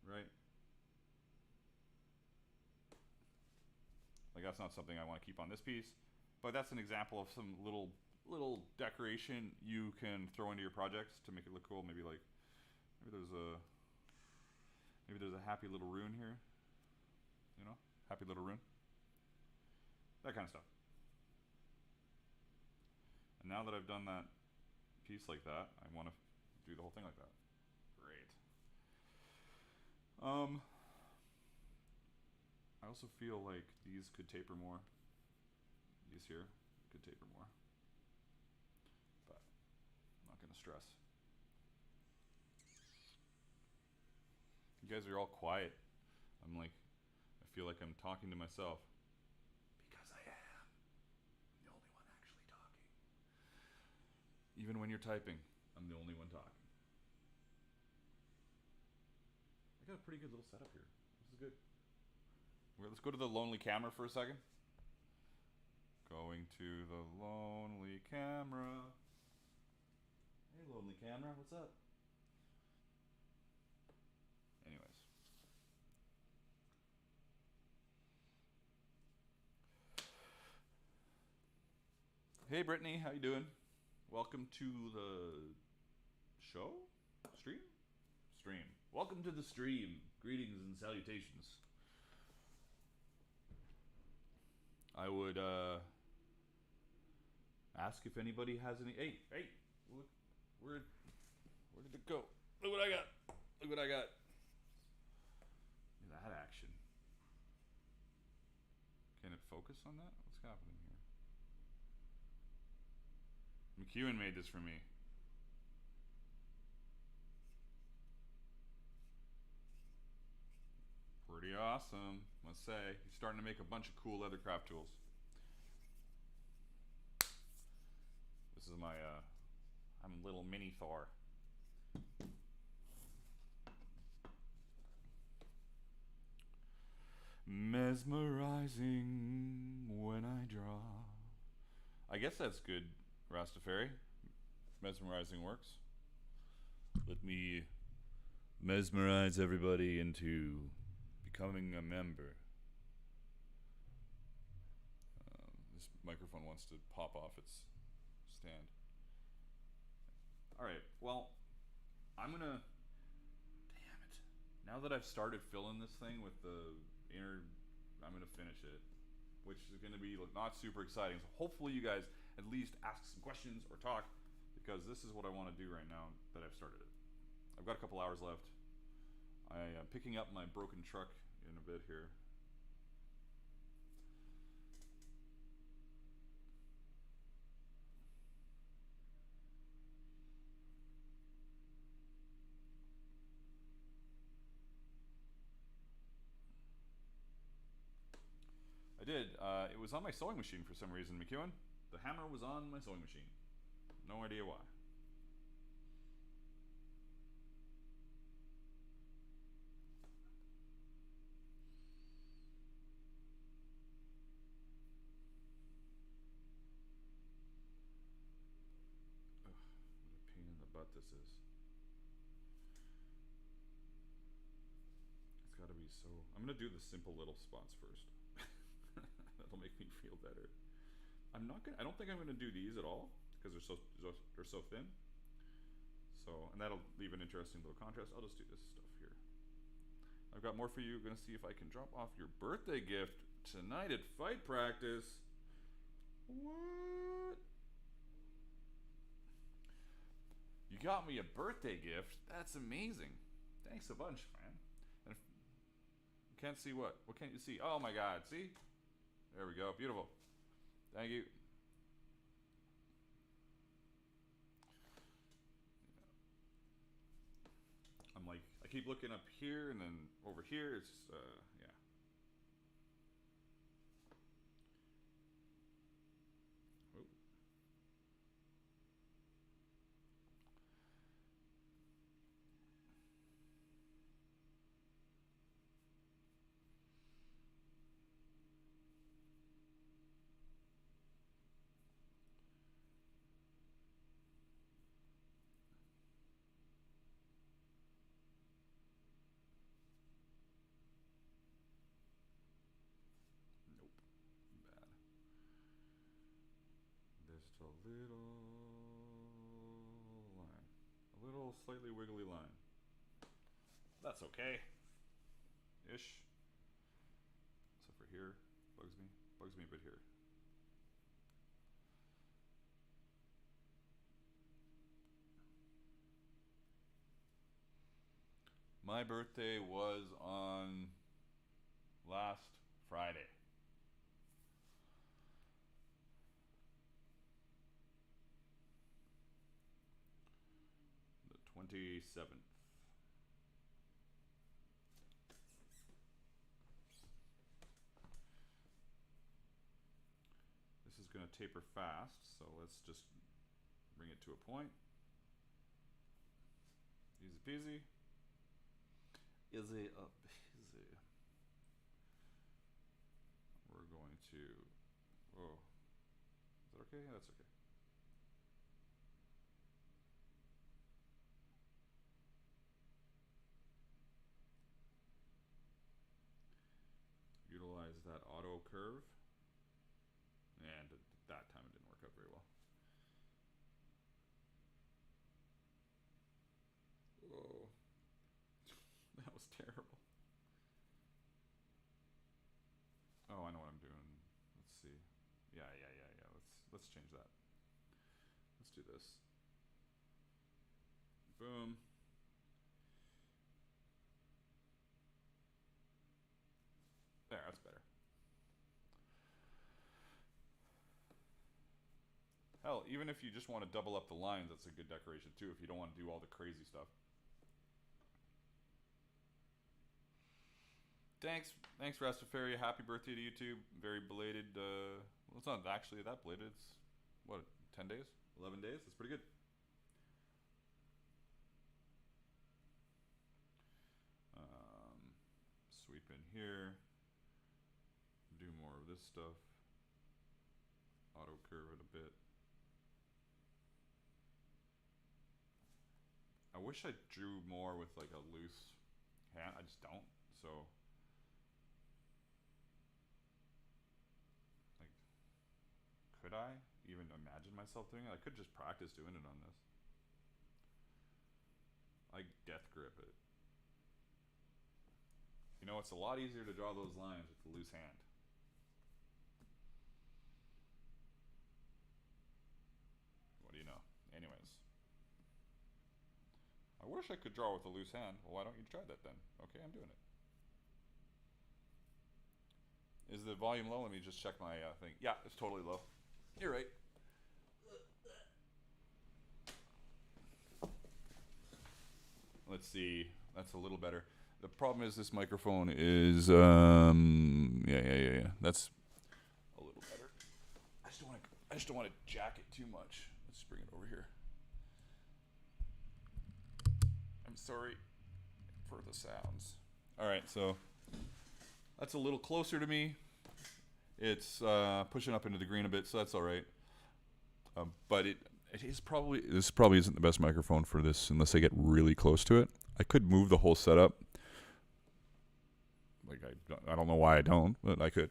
right? Like that's not something I want to keep on this piece. But that's an example of some little decoration you can throw into your projects to make it look cool. Maybe there's a happy little rune here. You know, happy little rune. That kind of stuff. And now that I've done that piece like that, I want to do the whole thing like that. Great. I also feel like these could taper more. These here could taper more. stress. You guys are all quiet. I'm like, I feel like I'm talking to myself. Because I am. I'm the only one actually talking. Even when you're typing, I'm the only one talking. I got a pretty good little setup here. This is good. Let's go to the lonely camera for a second. Going to the lonely camera. Hey, lonely camera, what's up? Anyways. Hey, Brittany, how you doing? Welcome to the show? Stream? Stream. Welcome to the stream. Greetings and salutations. I would ask if anybody has any. Hey, look, where did it go? Look what I got. Look what I got. Look at that action. Can it focus on that? What's happening here? McEwen made this for me. Pretty awesome, must say. He's starting to make a bunch of cool leathercraft tools. This is my, I'm a little mini Thor. Mesmerizing when I draw. I guess that's good, Rastafari. Mesmerizing works. Let me mesmerize everybody into becoming a member. This microphone wants to pop off its stand. Alright, well, I'm gonna... Damn it. Now that I've started filling this thing with the inner... I'm gonna finish it. Which is gonna be not super exciting. So hopefully you guys at least ask some questions or talk, because this is what I want to do right now that I've started it. I've got a couple hours left. I am picking up my broken truck in a bit here. I did. It was on my sewing machine for some reason, McEwen. The hammer was on my sewing machine. No idea why. Ugh, what a pain in the butt this is. It's gotta be so... I'm gonna do the simple little spots first. That'll make me feel better. I don't think I'm gonna do these at all because they're so thin. So, and that'll leave an interesting little contrast. I'll just do this stuff here. I've got more for you. Gonna see if I can drop off your birthday gift tonight at fight practice. What? You got me a birthday gift? That's amazing. Thanks a bunch, man. And if you can't see what? What can't you see? Oh my God, see? There we go, beautiful. Thank you. I'm like, I keep looking up here and then over here, it's just, yeah. Oh. Nope, bad. There's just a little line. A little slightly wiggly line. That's okay. Ish. Except for here. Bugs me. Bugs me a bit here. My birthday was on last Friday. 27th. This is going to taper fast, so let's just bring it to a point. Easy peasy. Easy up easy. We're going to... Whoa. Is that okay? Yeah, that's okay. Utilize that auto curve. And that time it didn't work out very well. Whoa. That was terrible. Oh, I know what I'm doing. Let's see. Yeah. Let's change that. Let's do this. Boom. There, that's better. Hell, even if you just want to double up the lines, that's a good decoration too, if you don't want to do all the crazy stuff. Thanks, Rastafari. Happy birthday to YouTube. Very belated. Well, it's not actually that belated. It's, what, 10 days? 11 days? That's pretty good. Sweep in here. Do more of this stuff. Auto curve it a bit. I wish I drew more with like a loose hand. I just don't. So, like, could I even imagine myself doing it? I could just practice doing it on this. I death grip it. You know, it's a lot easier to draw those lines with a loose hand. What do you know? Anyways. I wish I could draw with a loose hand. Well, why don't you try that then? Okay, I'm doing it. Is the volume low? Let me just check my thing. Yeah, it's totally low. You're right. Let's see. That's a little better. The problem is this microphone is yeah. That's a little better. I just don't want to jack it too much. Let's bring it over here. I'm sorry for the sounds. All right, so that's a little closer to me. It's pushing up into the green a bit, so that's all right. But this probably isn't the best microphone for this unless I get really close to it. I could move the whole setup. Like I don't know why I don't, but I could.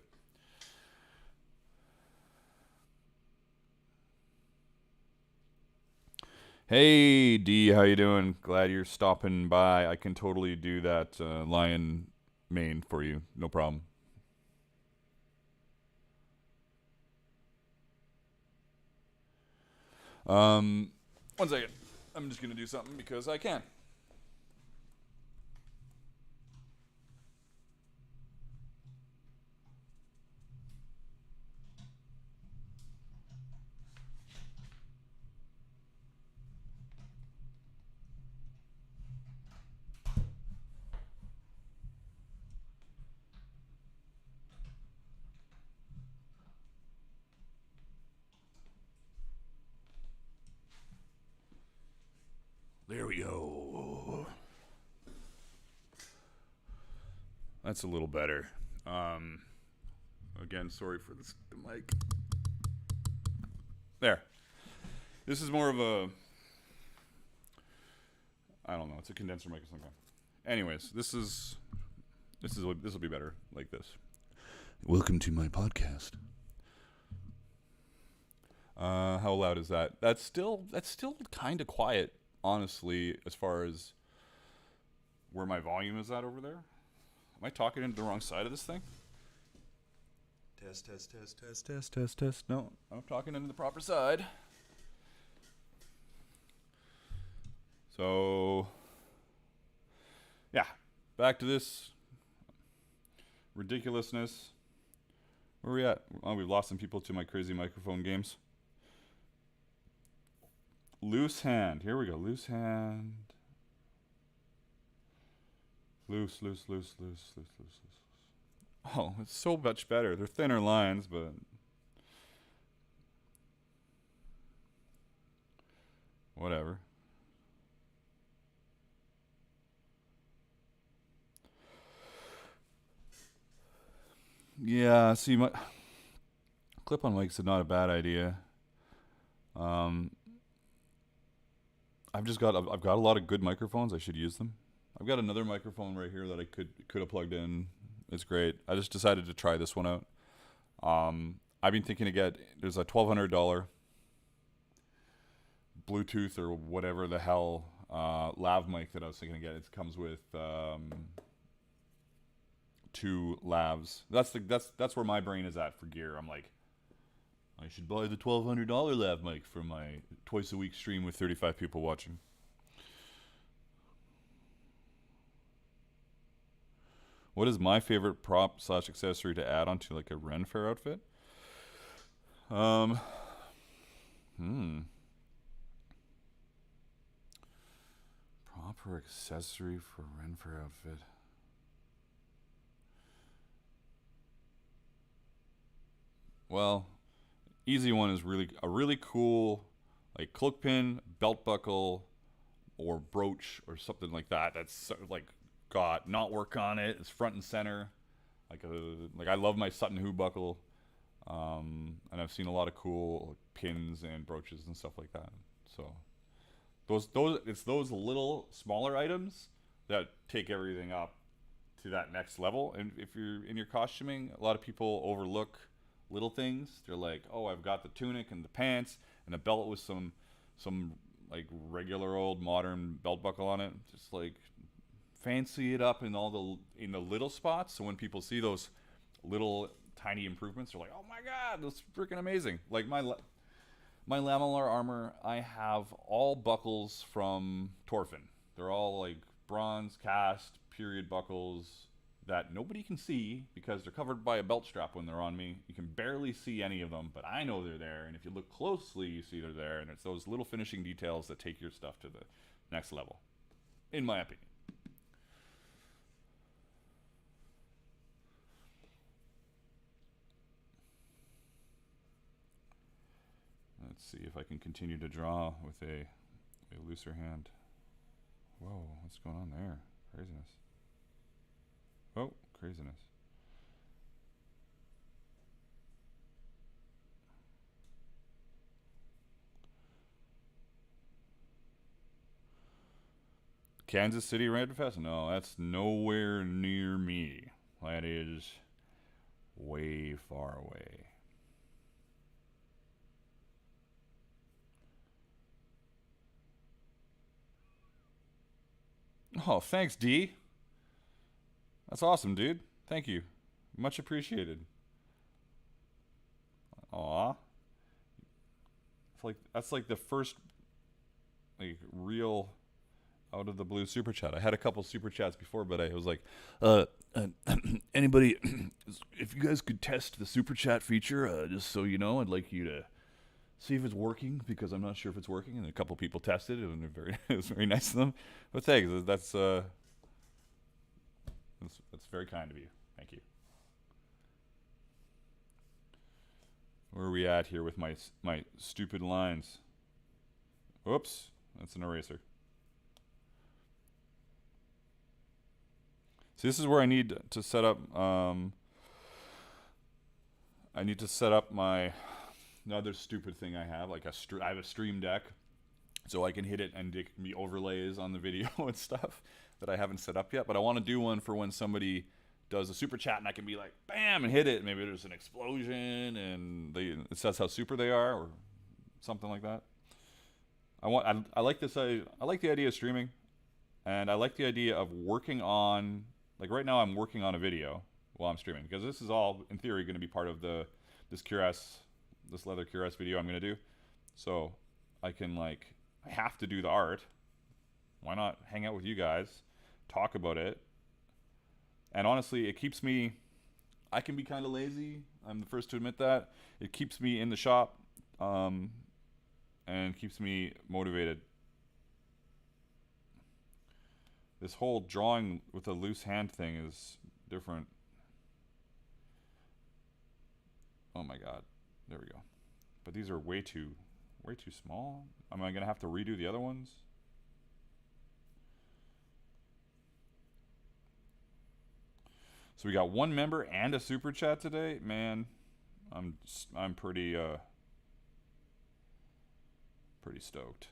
Hey D, how you doing? Glad you're stopping by. I can totally do that lion mane for you, no problem. One second. I'm just gonna do something because I can. There we go. That's a little better. Again, sorry for the mic. There. This is more of a, I don't know. It's a condenser mic or something. Anyways, this will be better like this. Welcome to my podcast. How loud is that? That's still kind of quiet, honestly, as far as where my volume is at over there. Am I talking into the wrong side of this thing? Test. No, I'm talking into the proper side. So, yeah, back to this ridiculousness. Where are we at? Oh, we've lost some people to my crazy microphone games. Loose hand. Here we go. Loose hand. Loose, loose, loose, loose, loose, loose, loose. Oh, it's so much better. They're thinner lines, but whatever. Yeah, see, my clip-on mics are not a bad idea. Um, I've got a lot of good microphones. I should use them. I've got another microphone right here that I could have plugged in. It's great. I just decided to try this one out. I've been thinking to get, there's a $1,200 Bluetooth or whatever the hell lav mic that I was thinking to get. It comes with 2 lavs. That's where my brain is at for gear. I'm like, I should buy the $1,200 lav mic for my twice a week stream with 35 people watching. What is my favorite prop / accessory to add onto like a Ren Fair outfit? Proper accessory for Ren Fair outfit. Well, easy one is a really cool like cloak pin, belt buckle, or brooch or something like that. That's sort of like got knot work on it. It's front and center. Like I love my Sutton Hoo buckle, and I've seen a lot of cool pins and brooches and stuff like that. So it's those little smaller items that take everything up to that next level. And if you're in your costuming, a lot of people overlook little things. They're like, oh, I've got the tunic and the pants and a belt with some like regular old modern belt buckle on it. Just like fancy it up in the little spots, so when people see those little tiny improvements, they're like, oh my god, that's freaking amazing. Like my lamellar armor, I have all buckles from Torfin. They're all like bronze cast period buckles that nobody can see because they're covered by a belt strap when they're on me. You can barely see any of them, but I know they're there, and if you look closely, you see they're there, and it's those little finishing details that take your stuff to the next level, in my opinion. Let's see if I can continue to draw with a looser hand. Whoa, what's going on there? Craziness. Oh, craziness. Kansas City Red Fest? No, that's nowhere near me. That is way far away. Oh, thanks, D. That's awesome, dude. Thank you. Much appreciated. Aw. That's like the first like real out of the blue super chat. I had a couple super chats before, but I was like, anybody, if you guys could test the super chat feature, just so you know, I'd like you to see if it's working, because I'm not sure if it's working. And a couple people tested it, and it was very nice of them. But thanks. That's very kind of you. Thank you. Where are we at here with my stupid lines? Whoops, that's an eraser. So this is where I need to set up. I need to set up my another stupid thing I have. Like I have a stream deck, so I can hit it and it can be overlays on the video and stuff that I haven't set up yet. But I want to do one for when somebody does a super chat, and I can be like, bam, and hit it. Maybe there's an explosion, and it says how super they are, or something like that. I like this. I like the idea of streaming, and I like the idea of working on. Like right now, I'm working on a video while I'm streaming, because this is all, in theory, going to be part of this leather cuirass video I'm going to do. So I have to do the art. Why not hang out with you guys, talk about it? And honestly, it keeps me, I can be kind of lazy. I'm the first to admit that. It keeps me in the shop, and keeps me motivated. This whole drawing with a loose hand thing is different. Oh my god. There we go. But these are way too small. Am I gonna have to redo the other ones? So we got one member and a super chat today. Man, I'm pretty stoked.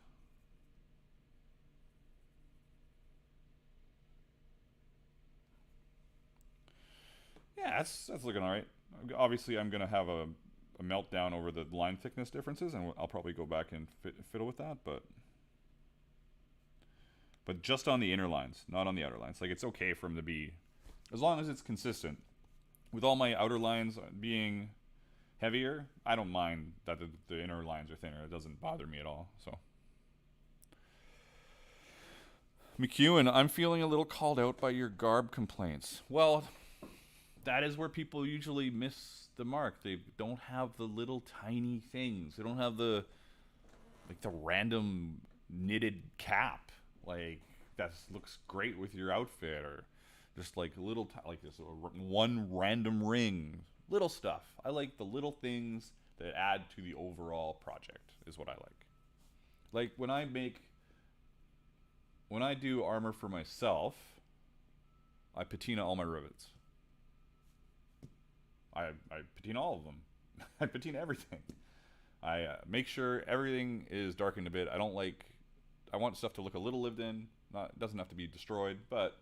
Yeah, that's looking all right. Obviously, I'm gonna have a meltdown over the line thickness differences, and I'll probably go back and fiddle with that, but just on the inner lines, not on the outer lines. Like, it's okay for them to be, as long as it's consistent. With all my outer lines being heavier, I don't mind that the inner lines are thinner. It doesn't bother me at all. So, McEwen, I'm feeling a little called out by your garb complaints. Well, that is where people usually miss the mark. They don't have the little tiny things. They don't have the random knitted cap, like, that looks great with your outfit, or just like little like this one random ring. Little stuff. I like the little things that add to the overall project is what I like. Like when I do armor for myself, I patina all my rivets. I patina all of them. I patina everything. I make sure everything is darkened a bit. I want stuff to look a little lived in. It doesn't have to be destroyed, but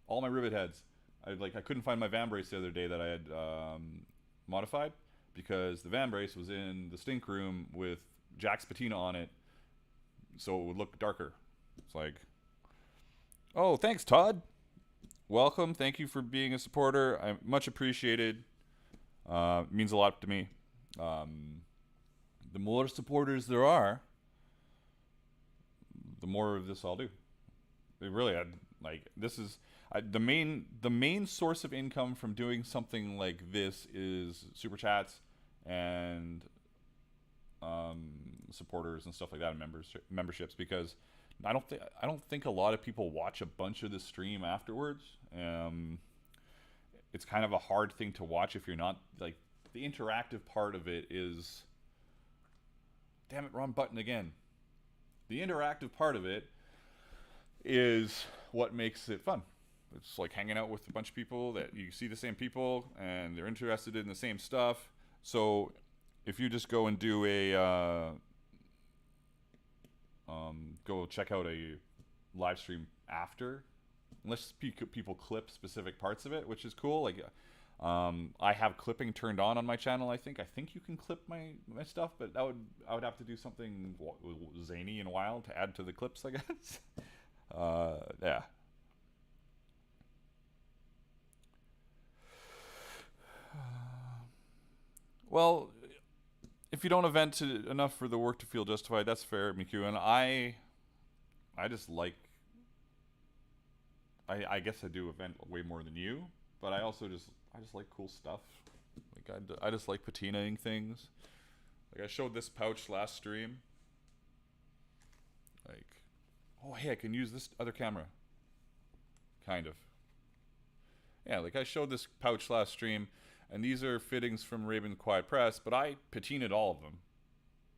all my rivet heads. I couldn't find my vambrace the other day that I had modified, because the vambrace was in the stink room with Jack's patina on it, so it would look darker. It's like, oh, thanks, Todd. Welcome. Thank you for being a supporter. I much appreciated. Means a lot to me. The more supporters there are, the more of this I'll do. It really, this is the main source of income from doing something like this is super chats and supporters and stuff like that, and memberships, because I don't think a lot of people watch a bunch of the stream afterwards. It's kind of a hard thing to watch if you're not, like, the interactive part of it is, damn it, wrong button again. The interactive part of it is what makes it fun. It's like hanging out with a bunch of people that you see the same people and they're interested in the same stuff. So if you just go and do go check out a live stream after, unless people clip specific parts of it, which is cool. Like, I have clipping turned on my channel. I think you can clip my stuff, but I would have to do something zany and wild to add to the clips, I guess. Yeah. Well, if you don't event enough for the work to feel justified, that's fair, Miku. And I just like, I guess I do event way more than you, but I just like cool stuff. Like I just like patinaing things. Like I showed this pouch last stream. Like, oh hey, I can use this other camera. Kind of. Yeah, like I showed this pouch last stream, and these are fittings from Raven Quiet Press, but I patinaed all of them.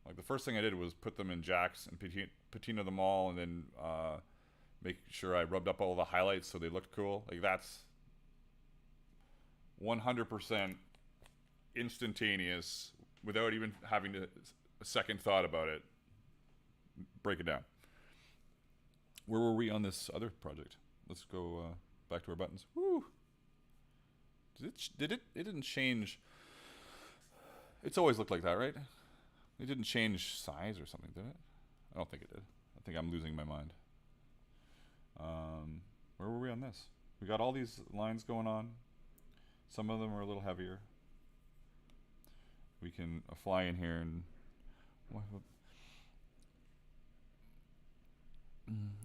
Like the first thing I did was put them in jacks and patina them all, and then make sure I rubbed up all the highlights so they looked cool. Like that's 100% instantaneous without even having a second thought about it. Break it down. Where were we on this other project? Let's go back to our buttons. Woo! It didn't change. It's always looked like that, right? It didn't change size or something, did it? I don't think it did. I think I'm losing my mind. Where were we on this? We got all these lines going on. Some of them are a little heavier. We can fly in here and...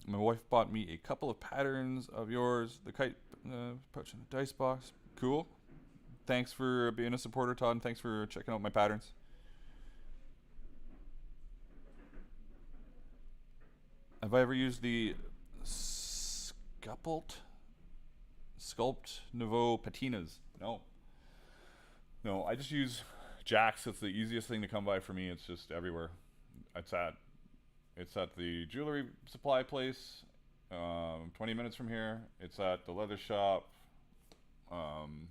My wife bought me a couple of patterns of yours. The kite pouch and the dice box. Cool. Thanks for being a supporter, Todd, and thanks for checking out my patterns. Have I ever used the Sculpt? Sculpt Nouveau patinas. No. No, I just use Jack's. It's the easiest thing to come by for me. It's just everywhere. It's at the jewelry supply place, 20 minutes from here. It's at the leather shop. 10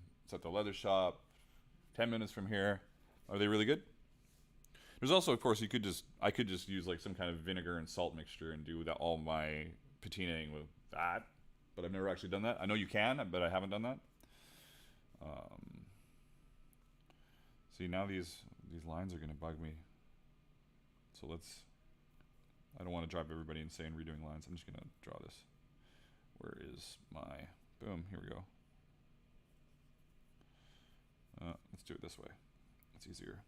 minutes from here. Are they really good? There's also, of course, I could just use like some kind of vinegar and salt mixture and do that, all my patinaing with that. But I've never actually done that. I know you can, but I haven't done that. See, now these lines are going to bug me. So I don't want to drive everybody insane redoing lines. I'm just going to draw this. Where is my, boom, here we go. Let's do it this way. It's easier.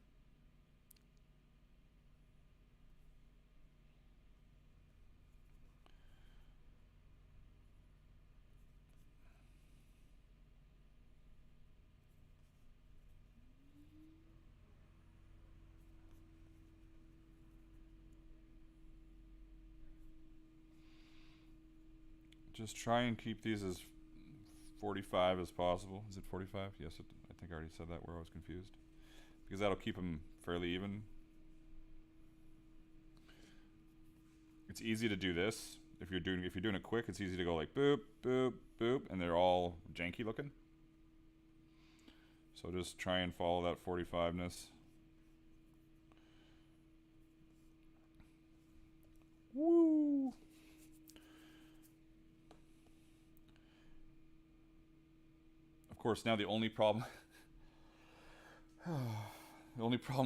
Just try and keep these as 45 as possible. Is it 45? Yes, I think I already said that where I was confused. Because that'll keep them fairly even. It's easy to do this. If you're doing it quick, it's easy to go like boop, boop, boop, and they're all janky looking. So just try and follow that 45-ness. Woo! Of course, now the only problem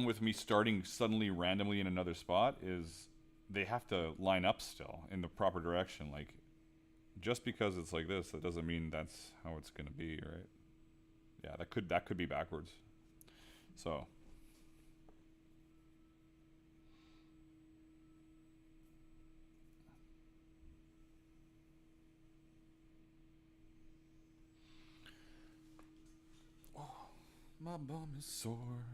with me starting suddenly randomly in another spot is they have to line up still in the proper direction. Like, just because it's like this, that doesn't mean that's how it's gonna be, right? Yeah, that could be backwards. So my bum is sore.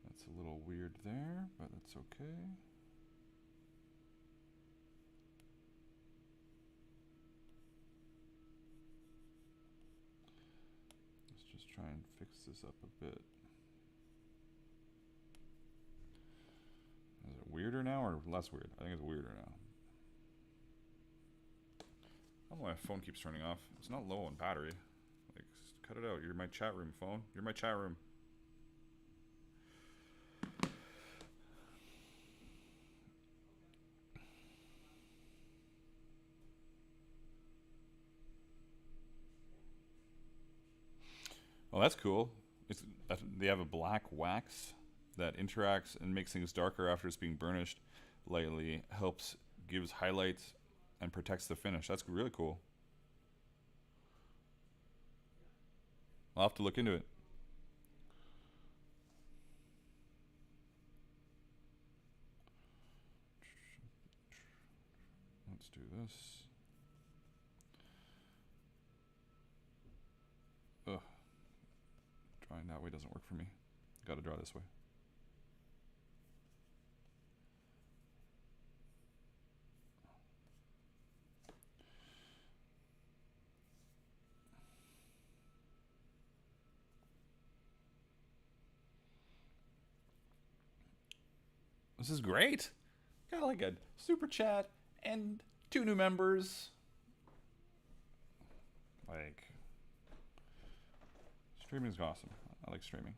That's a little weird there, but that's okay. Let's just try and fix this up a bit. Is it weirder now or less weird? I think it's weirder now. I don't know why my phone keeps turning off. It's not low on battery. Like, cut it out. You're my chat room, phone. You're my chat room. Oh, that's cool. They have a black wax that interacts and makes things darker after it's being burnished lightly, gives highlights, and protects the finish. That's really cool. I'll have to look into it. Let's do this. Ugh. Drawing that way doesn't work for me. Gotta draw this way. This is great. Got like a super chat and 2 new members. Like, streaming is awesome. I like streaming.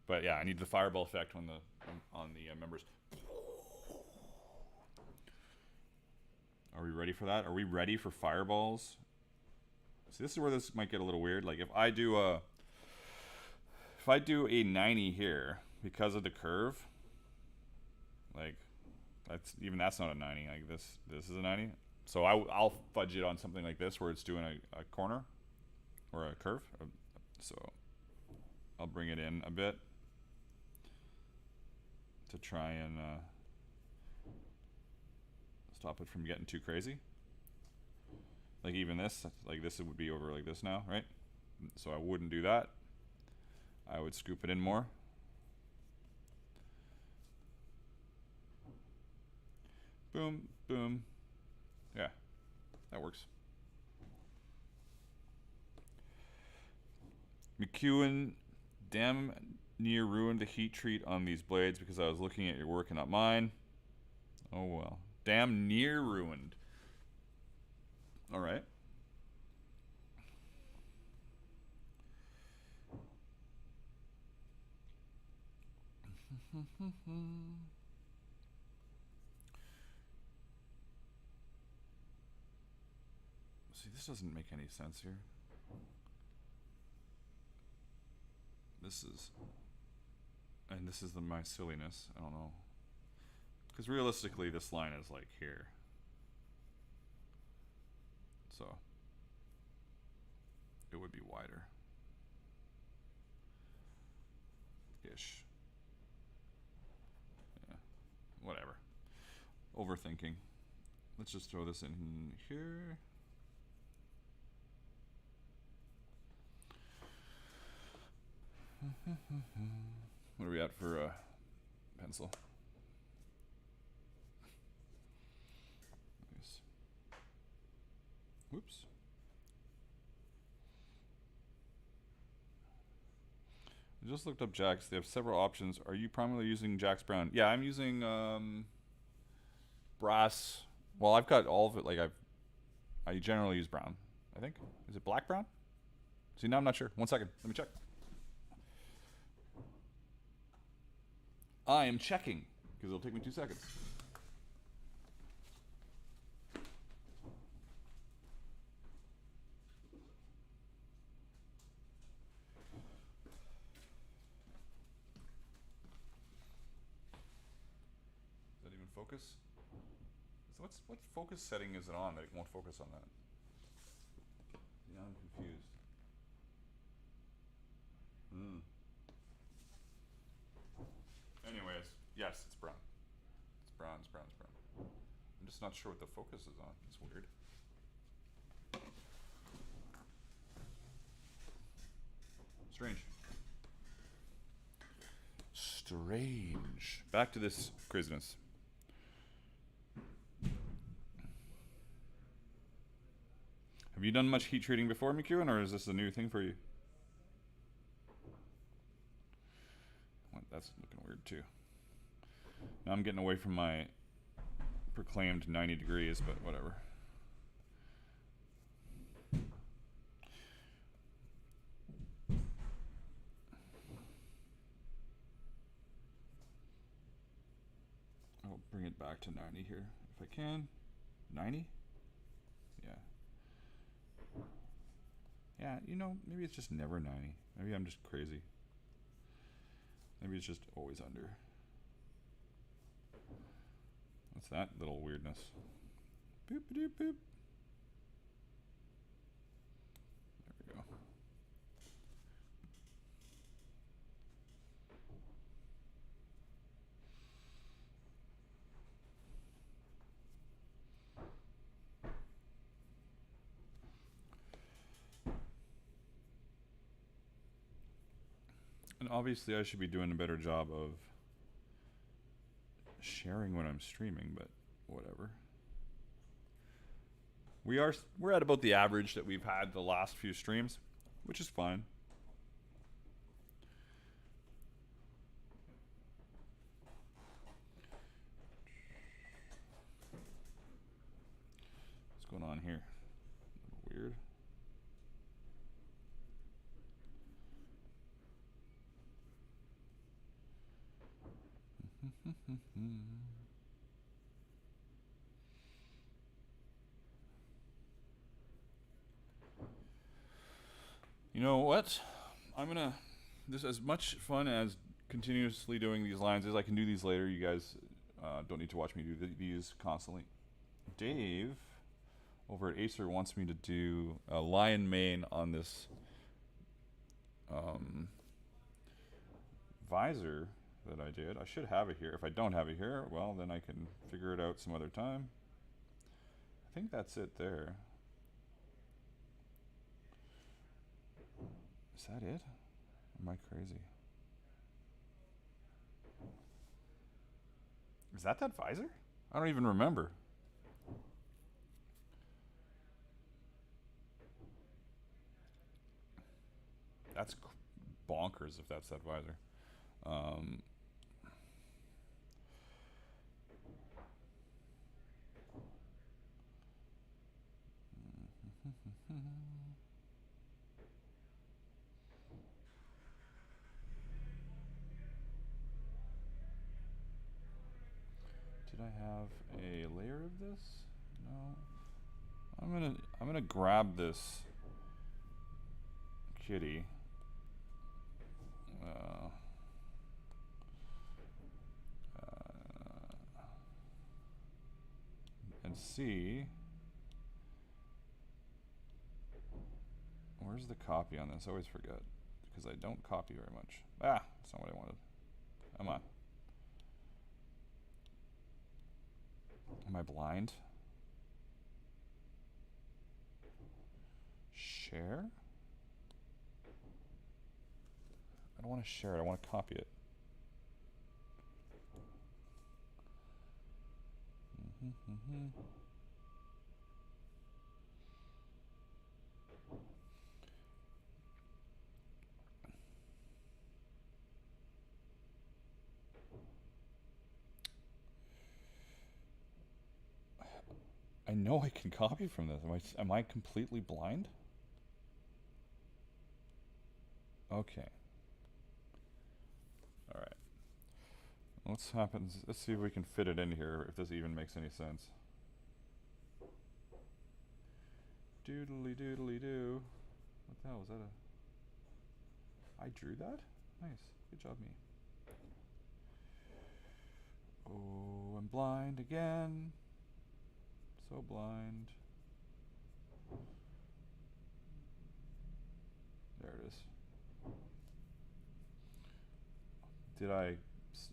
But yeah, I need the fireball effect on the members. Are we ready for that? Are we ready for fireballs? See, this is where this might get a little weird. Like, if I do a 90 here because of the curve, like that's not a 90. Like this is a 90. So I'll fudge it on something like this where it's doing a corner or a curve. So I'll bring it in a bit to try and stop it from getting too crazy. Like even this, like this would be over like this now, right? So I wouldn't do that. I would scoop it in more. Boom, boom. Yeah, that works. McEwen, damn near ruined the heat treat on these blades because I was looking at your work and not mine. Oh well. Damn near ruined. Alright. See, this doesn't make any sense here. This is... And this is my silliness. I don't know. Because realistically, this line is like here. So... it would be wider. Ish. Yeah. Whatever. Overthinking. Let's just throw this in here. What are we at for pencil? Nice. Whoops. I just looked up Jax. They have several options. Are you primarily using Jax Brown? Yeah, I'm using brass. Well, I've got all of it. Like I generally use brown. I think. Is it black brown? See, now I'm not sure. 1 second. Let me check. I am checking because it'll take me 2 seconds. Does that even focus? So what focus setting is it on that it won't focus on that? Yeah, I'm confused. Anyways, yes, it's brown. It's brown, it's brown, it's brown. I'm just not sure what the focus is on. It's weird. Strange. Strange. Back to this craziness. Have you done much heat treating before, McEwen, or is this a new thing for you? Well, that's looking weird too. Now I'm getting away from my proclaimed 90 degrees, but whatever. I'll bring it back to 90 here if I can. 90? Yeah. Yeah, you know, maybe it's just never 90. Maybe I'm just crazy. Maybe it's just always under. What's that little weirdness? Boop doop boop. There we go. And obviously I should be doing a better job of sharing when I'm streaming, but whatever. We're at about the average that we've had the last few streams, which is fine. What's going on here? Weird. You know what? I'm gonna... This as much fun as continuously doing these lines as I can do these later. You guys don't need to watch me do these constantly. Dave over at Acer wants me to do a lion mane on this visor that I did. I should have it here. If I don't have it here, well, then I can figure it out some other time. I think that's it there. Is that it? Am I crazy? Is that visor? I don't even remember. That's bonkers if that's that visor. Did I have a layer of this? No. I'm gonna grab this kitty. And see. Where's the copy on this? I always forget because I don't copy very much. Ah, that's not what I wanted. Come on. Am I blind? Share? I don't want to share it. I want to copy it. I know I can copy from this. Am I completely blind? Okay. All right. Let's see if we can fit it in here, if this even makes any sense. Doodly doodly doo. What the hell was that? I drew that? Nice. Good job, me. Oh, I'm blind again. So blind. There it is. Did I?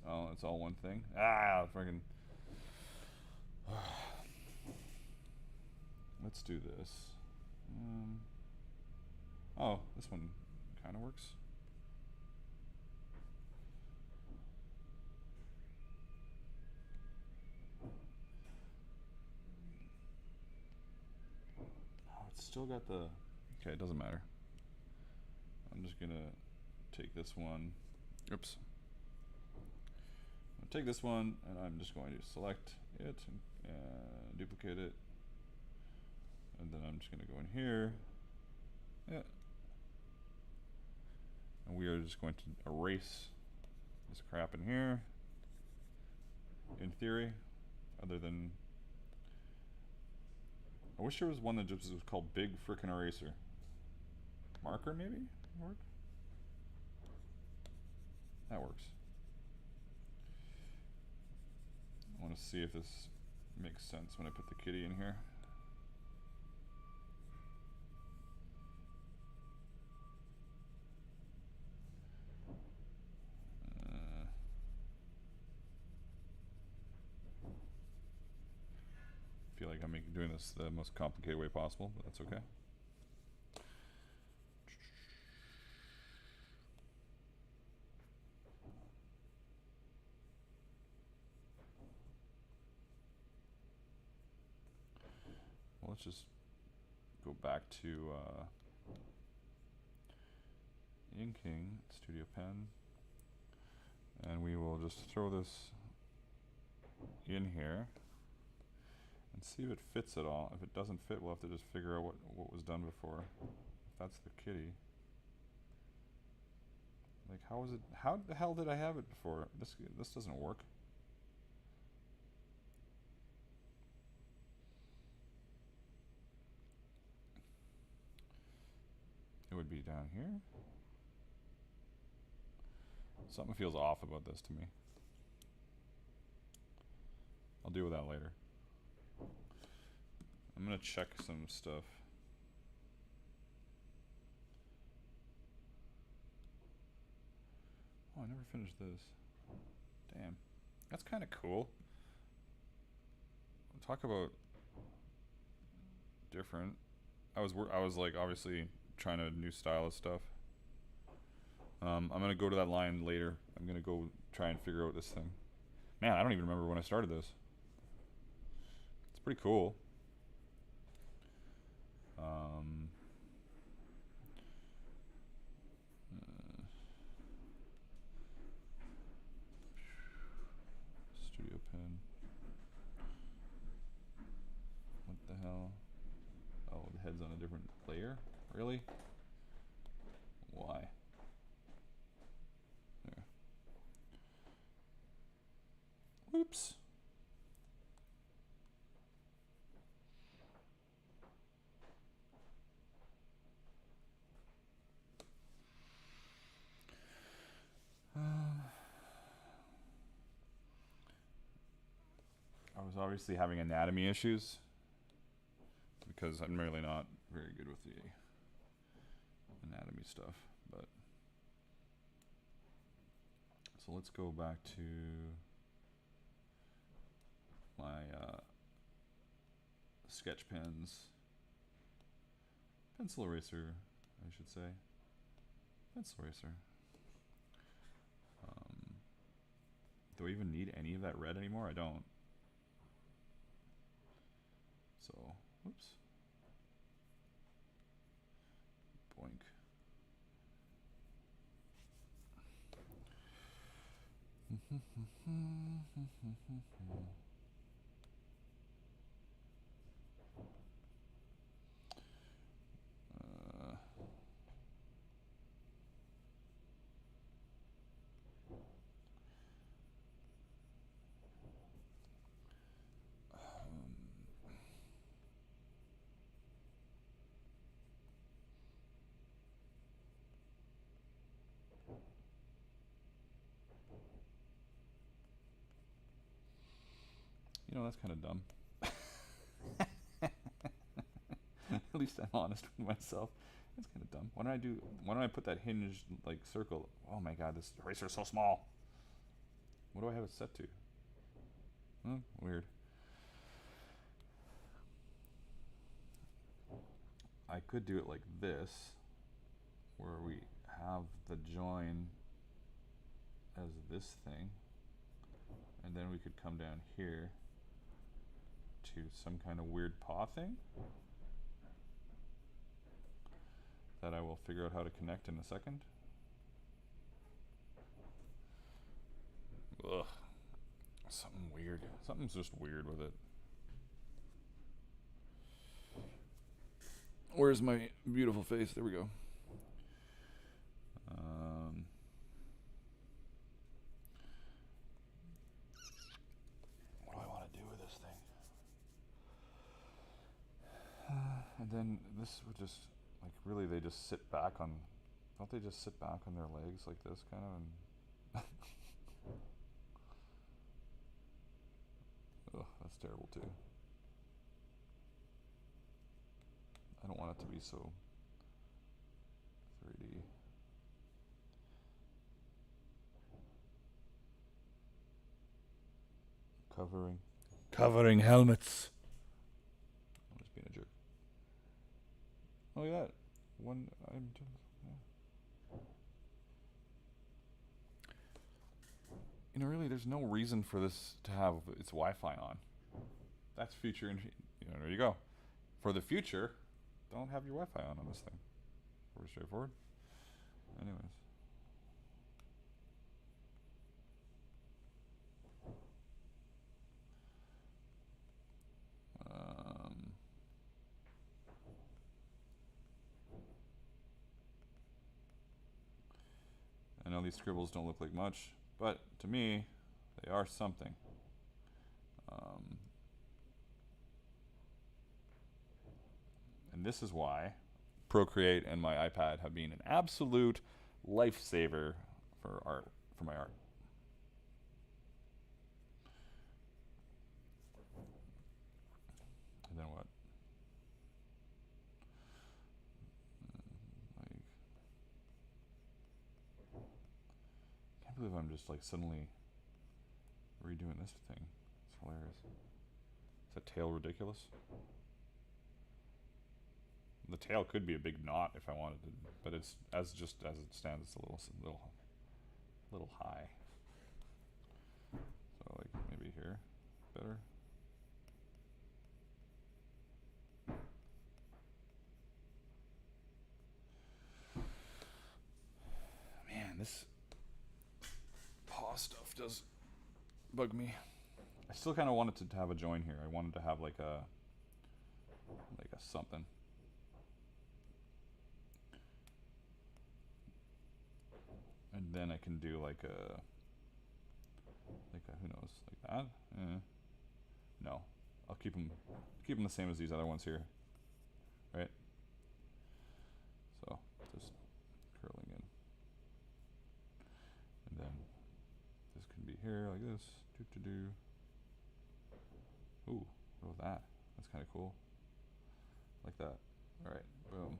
Oh, it's all one thing. Ah, friggin'. Let's do this. Oh, this one kind of works. Oh, it's still got the. Okay, it doesn't matter. I'm just gonna take this one. Oops. I'm gonna take this one, and I'm just going to select it and duplicate it, and then I'm just gonna go in here. Yeah. And we are just going to erase this crap in here. In theory, other than I wish there was one that just was called Big Frickin' Eraser. Marker maybe? Work? That works. I want to see if this makes sense when I put the kitty in here. I feel like I'm doing this the most complicated way possible, but that's okay. Well, let's just go back to inking, Studio Pen, and we will just throw this in here and see if it fits at all. If it doesn't fit, we'll have to just figure out what was done before. If that's the kitty. Like, how the hell did I have it before? This doesn't work. It would be down here. Something feels off about this to me. I'll deal with that later. I'm gonna check some stuff. Oh, I never finished this. Damn. That's kind of cool. Talk about different. I was like obviously trying a new style of stuff. I'm gonna go to that line later. I'm gonna go try and figure out this thing. Man, I don't even remember when I started this. It's pretty cool. Studio pen. What the hell? Oh, the head's on a different layer? Really? Why? There. Oops. I was obviously having anatomy issues because I'm really not very good with the anatomy stuff. But so let's go back to my sketch pens, pencil eraser, I should say, pencil eraser. Do I even need any of that red anymore? I don't. So, oops. Boink. You know, that's kind of dumb. At least I'm honest with myself. That's kind of dumb. Why don't I put that hinged like circle? Oh my god, this eraser is so small. What do I have it set to? Weird. I could do it like this, where we have the join as this thing, and then we could come down here to some kind of weird paw thing that I will figure out how to connect in a second. Ugh. Something weird. Something's just weird with it. Where's my beautiful face? There we go. What do I want to do with this thing? And then this would just, like, really, they just sit back on, don't they just sit back on their legs like this, kind of, and ugh, that's terrible too. I don't want it to be so 3D. Covering helmets. I'm just being a jerk. Oh, look at that. One item. Yeah. You know, really, there's no reason for this to have its Wi-Fi on. That's future, and you know, there you go. For the future, don't have your Wi-Fi on this thing. Pretty straightforward. Anyways. I know these scribbles don't look like much, but to me, they are something. And this is why Procreate and my iPad have been an absolute lifesaver for art, for my art. And then what? I can't believe I'm just like suddenly redoing this thing. It's hilarious. Is that tail ridiculous? The tail could be a big knot if I wanted to, but it's as it stands, it's a little high. So like maybe here, better. Man, this paw stuff does bug me. I still kind of wanted to have a join here. I wanted to have like a something. And then I can do like a who knows, like that. No, I'll keep them the same as these other ones here, right? So just curling in, and then this can be here like this. Ooh, what was that? That's kind of cool. Like that. All right, boom.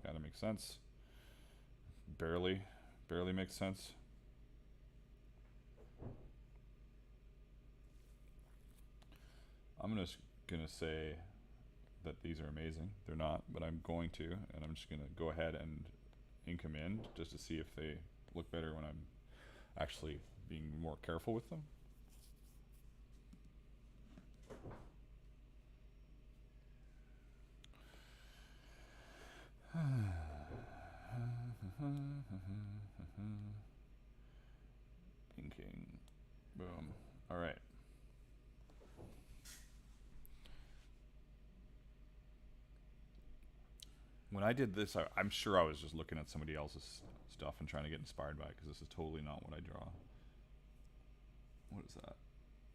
Kind of makes sense. Barely makes sense. I'm just gonna say that these are amazing. They're not, but I'm going to, and I'm just gonna go ahead and ink them in just to see if they look better when I'm actually being more careful with them. Inking. Boom. All right. When I did this, I'm sure I was just looking at somebody else's stuff and trying to get inspired by it, because this is totally not what I draw. What is that?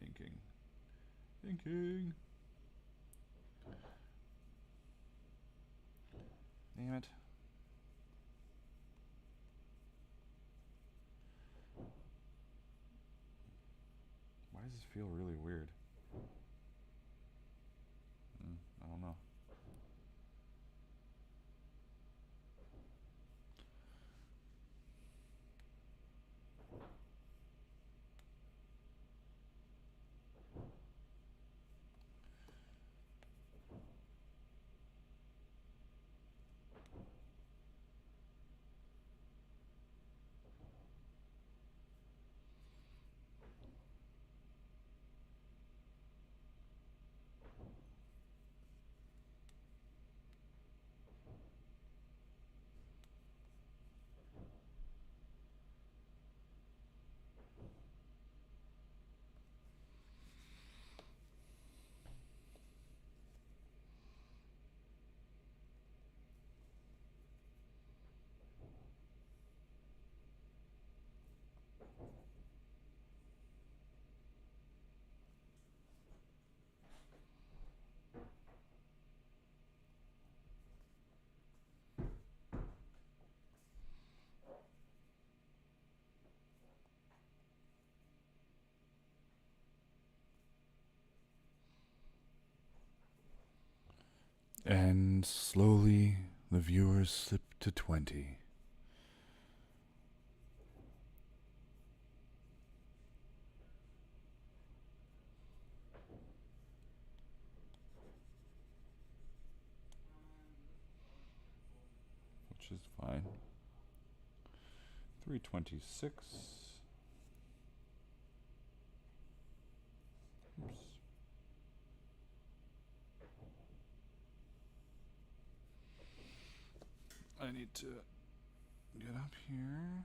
Inking. Inking. Damn it. Why does this feel really weird? I don't know. And slowly the viewers slip to 20. Which is fine. 326. Oops. I need to get up here.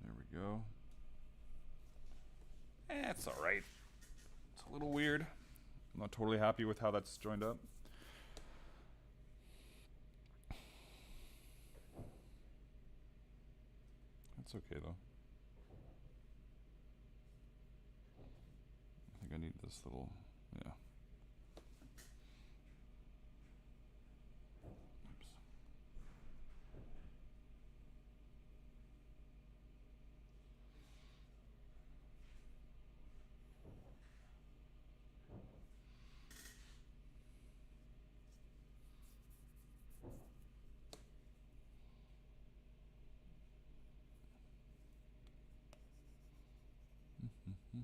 There we go. It's all right. It's a little weird. I'm not totally happy with how that's joined up. That's okay though. I think I need this little, yeah. Oops. I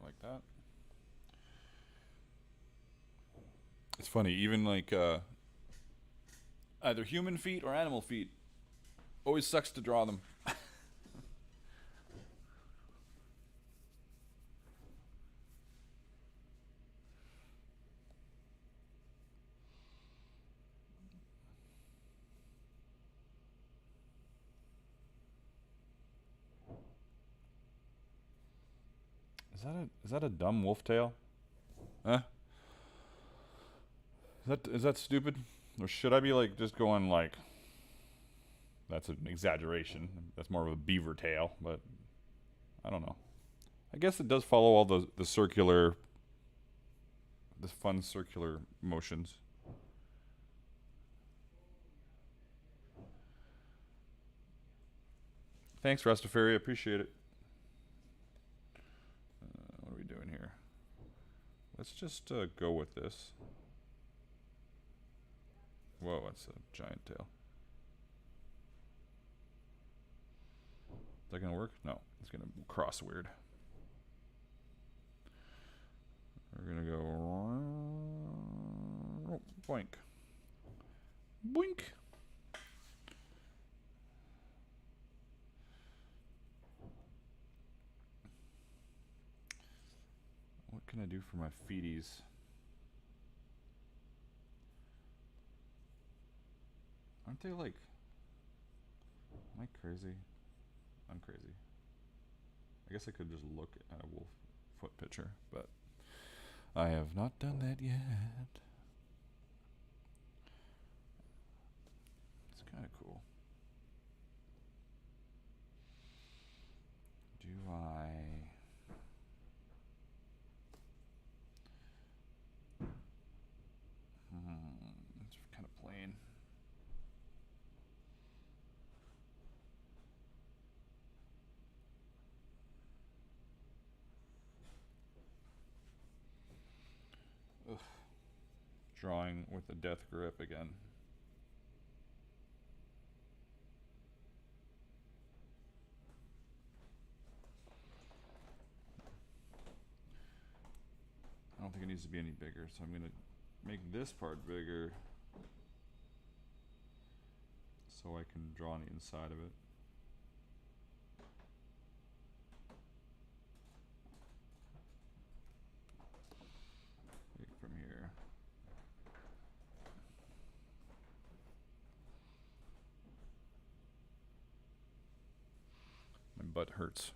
like that. It's funny, even like either human feet or animal feet. Always sucks to draw them. Is that a dumb wolf tail? Huh? Is that stupid? Or should I be like just going like that's an exaggeration. That's more of a beaver tail, but I don't know. I guess it does follow all the circular the fun circular motions. Thanks, Rastafari. I appreciate it. What are we doing here? Let's just go with this. Whoa, that's a giant tail. Is that gonna work? No, it's gonna cross weird. We're gonna go boink, boink. What can I do for my feeties? Aren't they like? Am I crazy? I'm crazy. I guess I could just look at a wolf foot picture, but I have not done that yet. It's kind of cool. Do I? It's kind of plain. Ugh. Drawing with a death grip again. I don't think it needs to be any bigger, so I'm going to make this part bigger so I can draw on the inside of it. From here. My butt hurts.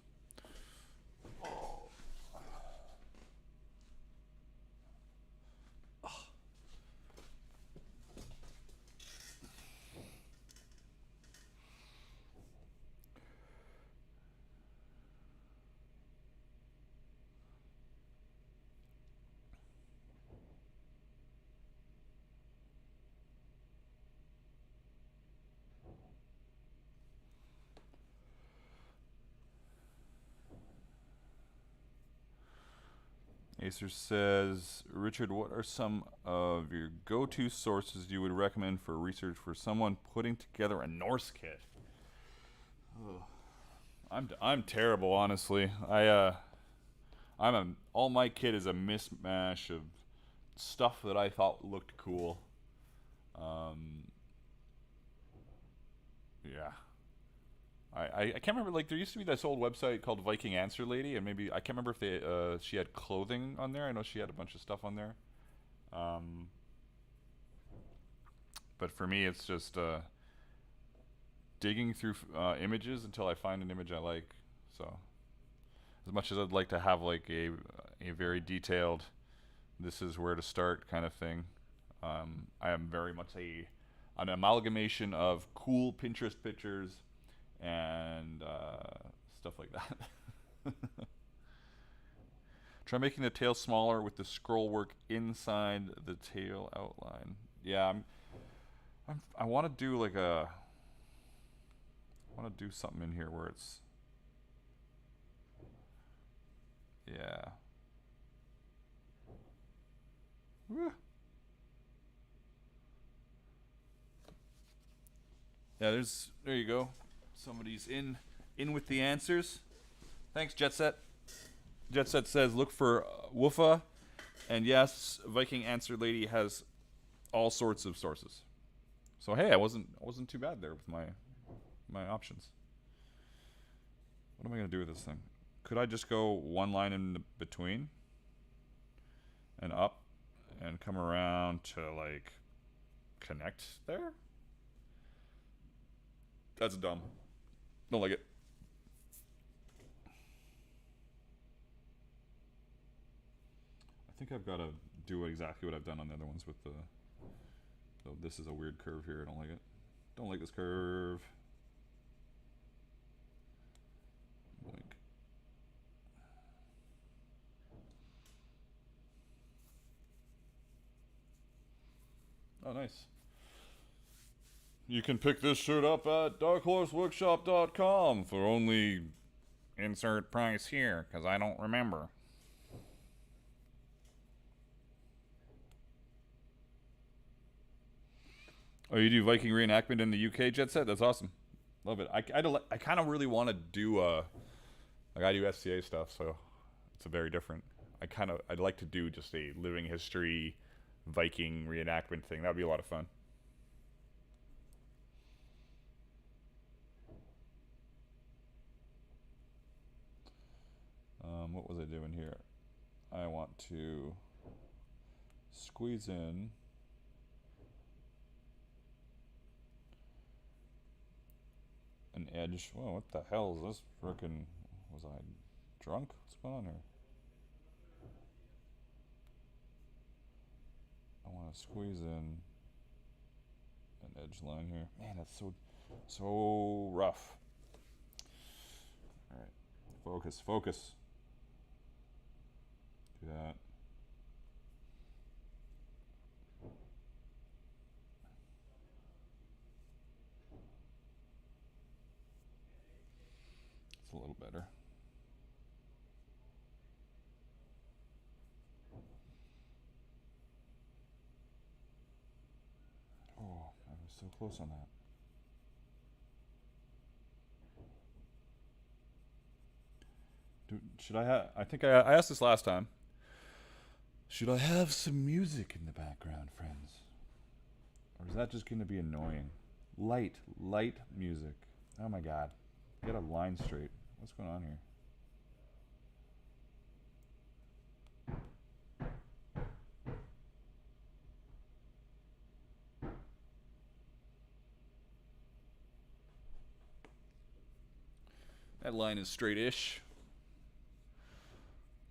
Acer says, Richard, what are some of your go-to sources you would recommend for research for someone putting together a Norse kit? I'm terrible, honestly. All my kit is a mismatch of stuff that I thought looked cool. Yeah. I can't remember, like, there used to be this old website called Viking Answer Lady, and maybe I can't remember if they she had clothing on there. I know she had a bunch of stuff on there. But for me, it's just digging through images until I find an image I like. So as much as I'd like to have like a very detailed, this is where to start kind of thing, I am very much an amalgamation of cool Pinterest pictures and stuff like that. Try making the tail smaller with the scroll work inside the tail outline. Yeah, I want to do like I want to do something in here where it's, yeah. Woo. Yeah, there you go. Somebody's in with the answers. Thanks, Jet Set. Jet Set says look for Woofa, and yes, Viking Answer Lady has all sorts of sources. So hey, I wasn't too bad there with my options. What am I gonna do with this thing? Could I just go one line in between and up and come around to like connect there? That's dumb. Don't like it. I think I've got to do exactly what I've done on the other ones with the. So this is a weird curve here. I don't like it. Don't like this curve. Like. Oh, nice. You can pick this shirt up at darkhorseworkshop.com for only insert price here, because I don't remember. Oh, you do Viking reenactment in the UK, Jet Set? That's awesome. Love it. I kind of really want to do like I do SCA stuff, so it's a very different. I'd like to do just a living history Viking reenactment thing. That would be a lot of fun. What was I doing here? I want to squeeze in an edge. Whoa, what the hell is this frickin'? Was I drunk? What's going on here? I want to squeeze in an edge line here. Man, that's so rough. All right, focus. Do that. It's a little better. Oh, I was so close on that. Should I have? I think I asked this last time. Should I have some music in the background, friends? Or is that just going to be annoying? Light music. Oh my god. Get a line straight. What's going on here? That line is straight-ish.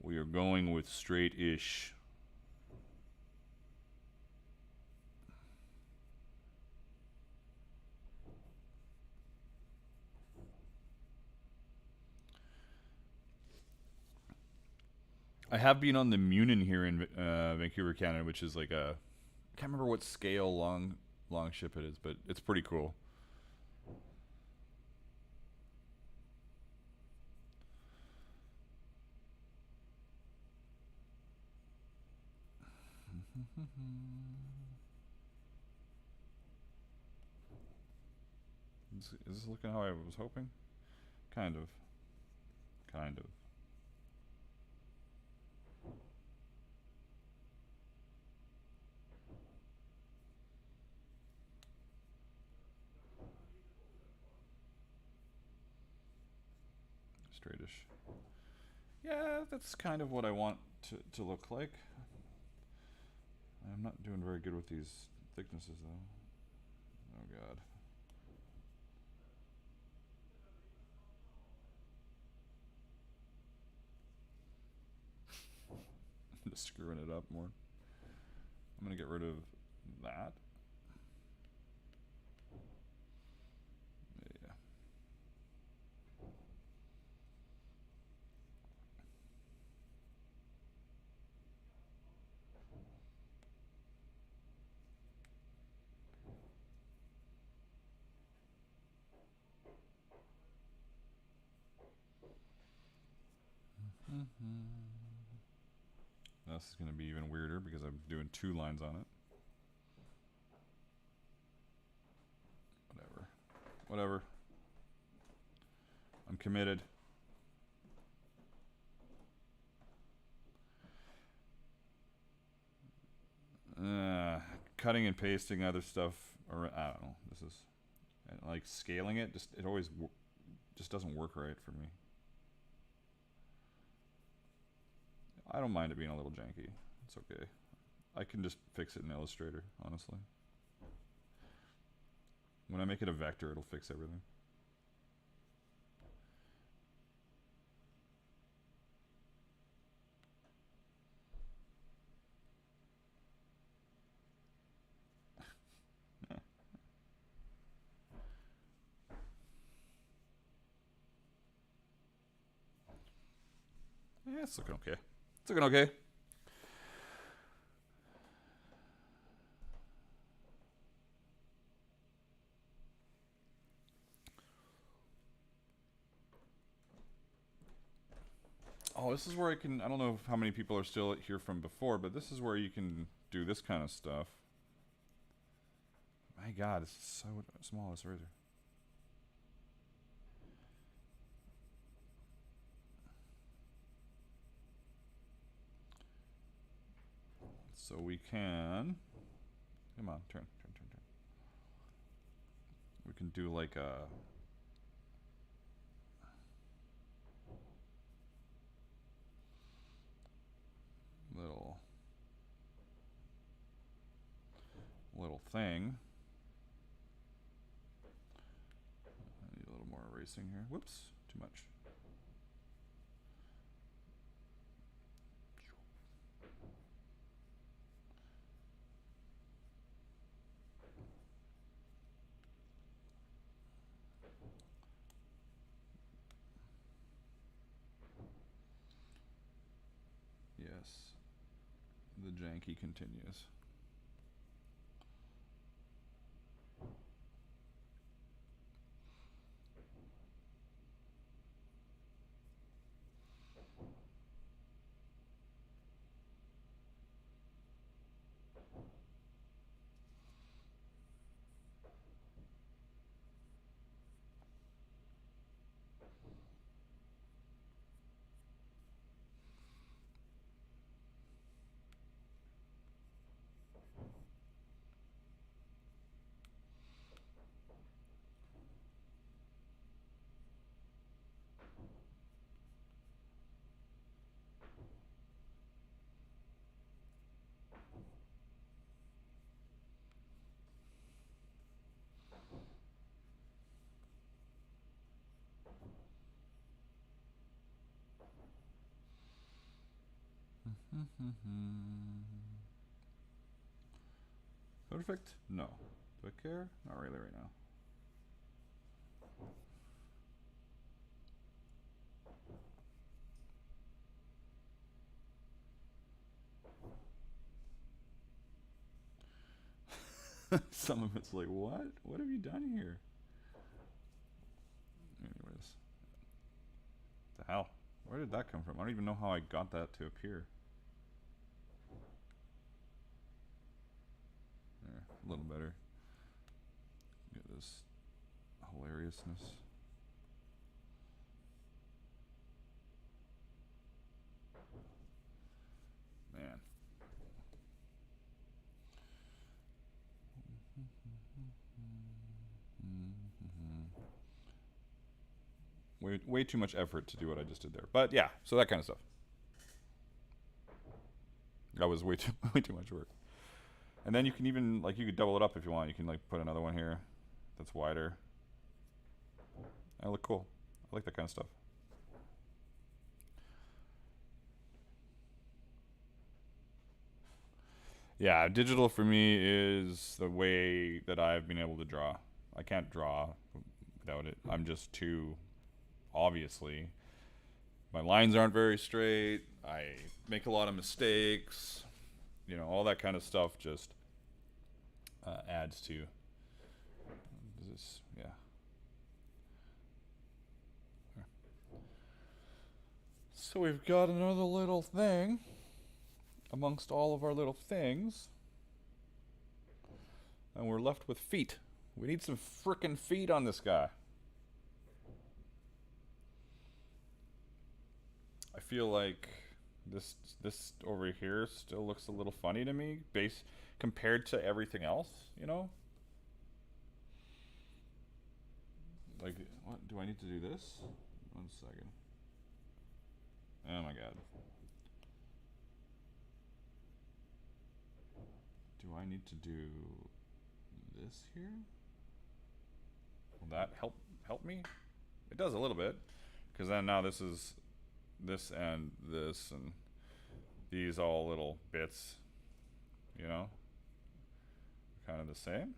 We are going with straight-ish. I have been on the Munin here in Vancouver, Canada, which is like a, I can't remember what scale long ship it is, but it's pretty cool. Is this looking how I was hoping? Kind of. Straightish. Yeah, that's kind of what I want to look like. I'm not doing very good with these thicknesses though. Oh God. Just screwing it up more. I'm gonna get rid of that. Yeah. This is gonna be even weirder because I'm doing 2 lines on it. Whatever. Whatever. I'm committed. Cutting and pasting other stuff, or I don't know. This is like scaling it. It always just doesn't work right for me. I don't mind it being a little janky. It's okay. I can just fix it in Illustrator, honestly. When I make it a vector, it'll fix everything. Yeah, it's looking okay. It's looking okay. Oh, this is where I can, I don't know how many people are still here from before, but this is where you can do this kind of stuff. My God, it's so small, this razor. So we can, come on, turn. We can do like a little thing. I need a little more erasing here. Whoops, too much. Yes, the janky continues. Perfect? No. Do I care? Not really right now. Some of it's like, what? What have you done here? Anyways. What the hell? Where did that come from? I don't even know how I got that to appear. There, a little better. Get this hilariousness. Man. Way too much effort to do what I just did there. But yeah, so that kind of stuff. That was way too much work. And then you can even, like, you could double it up if you want. You can, like, put another one here that's wider. That'll look cool. I like that kind of stuff. Yeah, digital for me is the way that I've been able to draw. I can't draw without it. I'm just too, obviously, my lines aren't very straight. I make a lot of mistakes. You know, all that kind of stuff just adds to this. Yeah. So we've got another little thing amongst all of our little things, and we're left with feet. We need some frickin' feet on this guy. I feel like this over here still looks a little funny to me, compared to everything else, you know? Like, what, do I need to do this? 1 second. Oh my god. Do I need to do this here? Will that help me? It does a little bit, because then now this is this and this and these all little bits, you know, kind of the same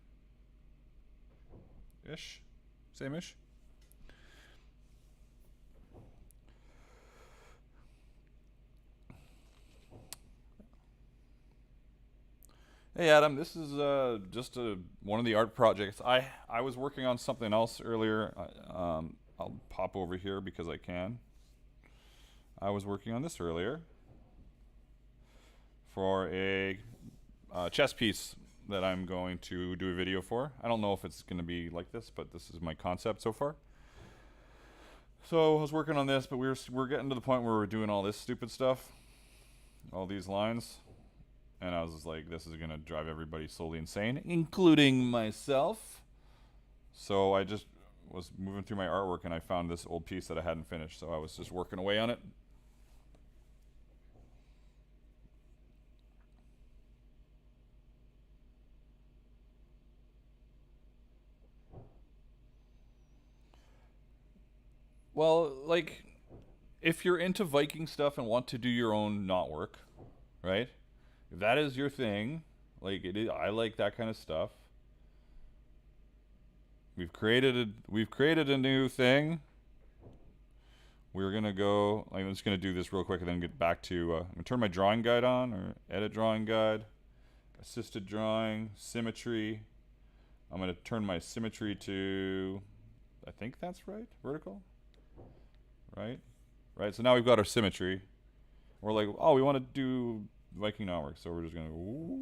ish, same-ish. Hey Adam, this is just one of the art projects. I was working on something else earlier. I'll pop over here because I can. I was working on this earlier for a chess piece that I'm going to do a video for. I don't know if it's going to be like this, but this is my concept so far. So I was working on this, but we're getting to the point where we're doing all this stupid stuff, all these lines. And I was just like, this is going to drive everybody slowly insane, including myself. So I just was moving through my artwork and I found this old piece that I hadn't finished. So I was just working away on it. Well, like, if you're into Viking stuff and want to do your own knotwork, right? If that is your thing, like it is, I like that kind of stuff. We've created a new thing. We're gonna go. I'm just gonna do this real quick and then get back to. I'm gonna turn my drawing guide on, or edit drawing guide, assisted drawing, symmetry. I'm gonna turn my symmetry to, I think that's right, vertical. Right, right. So now we've got our symmetry. We're like, oh, we want to do Viking knotwork, so we're just gonna go.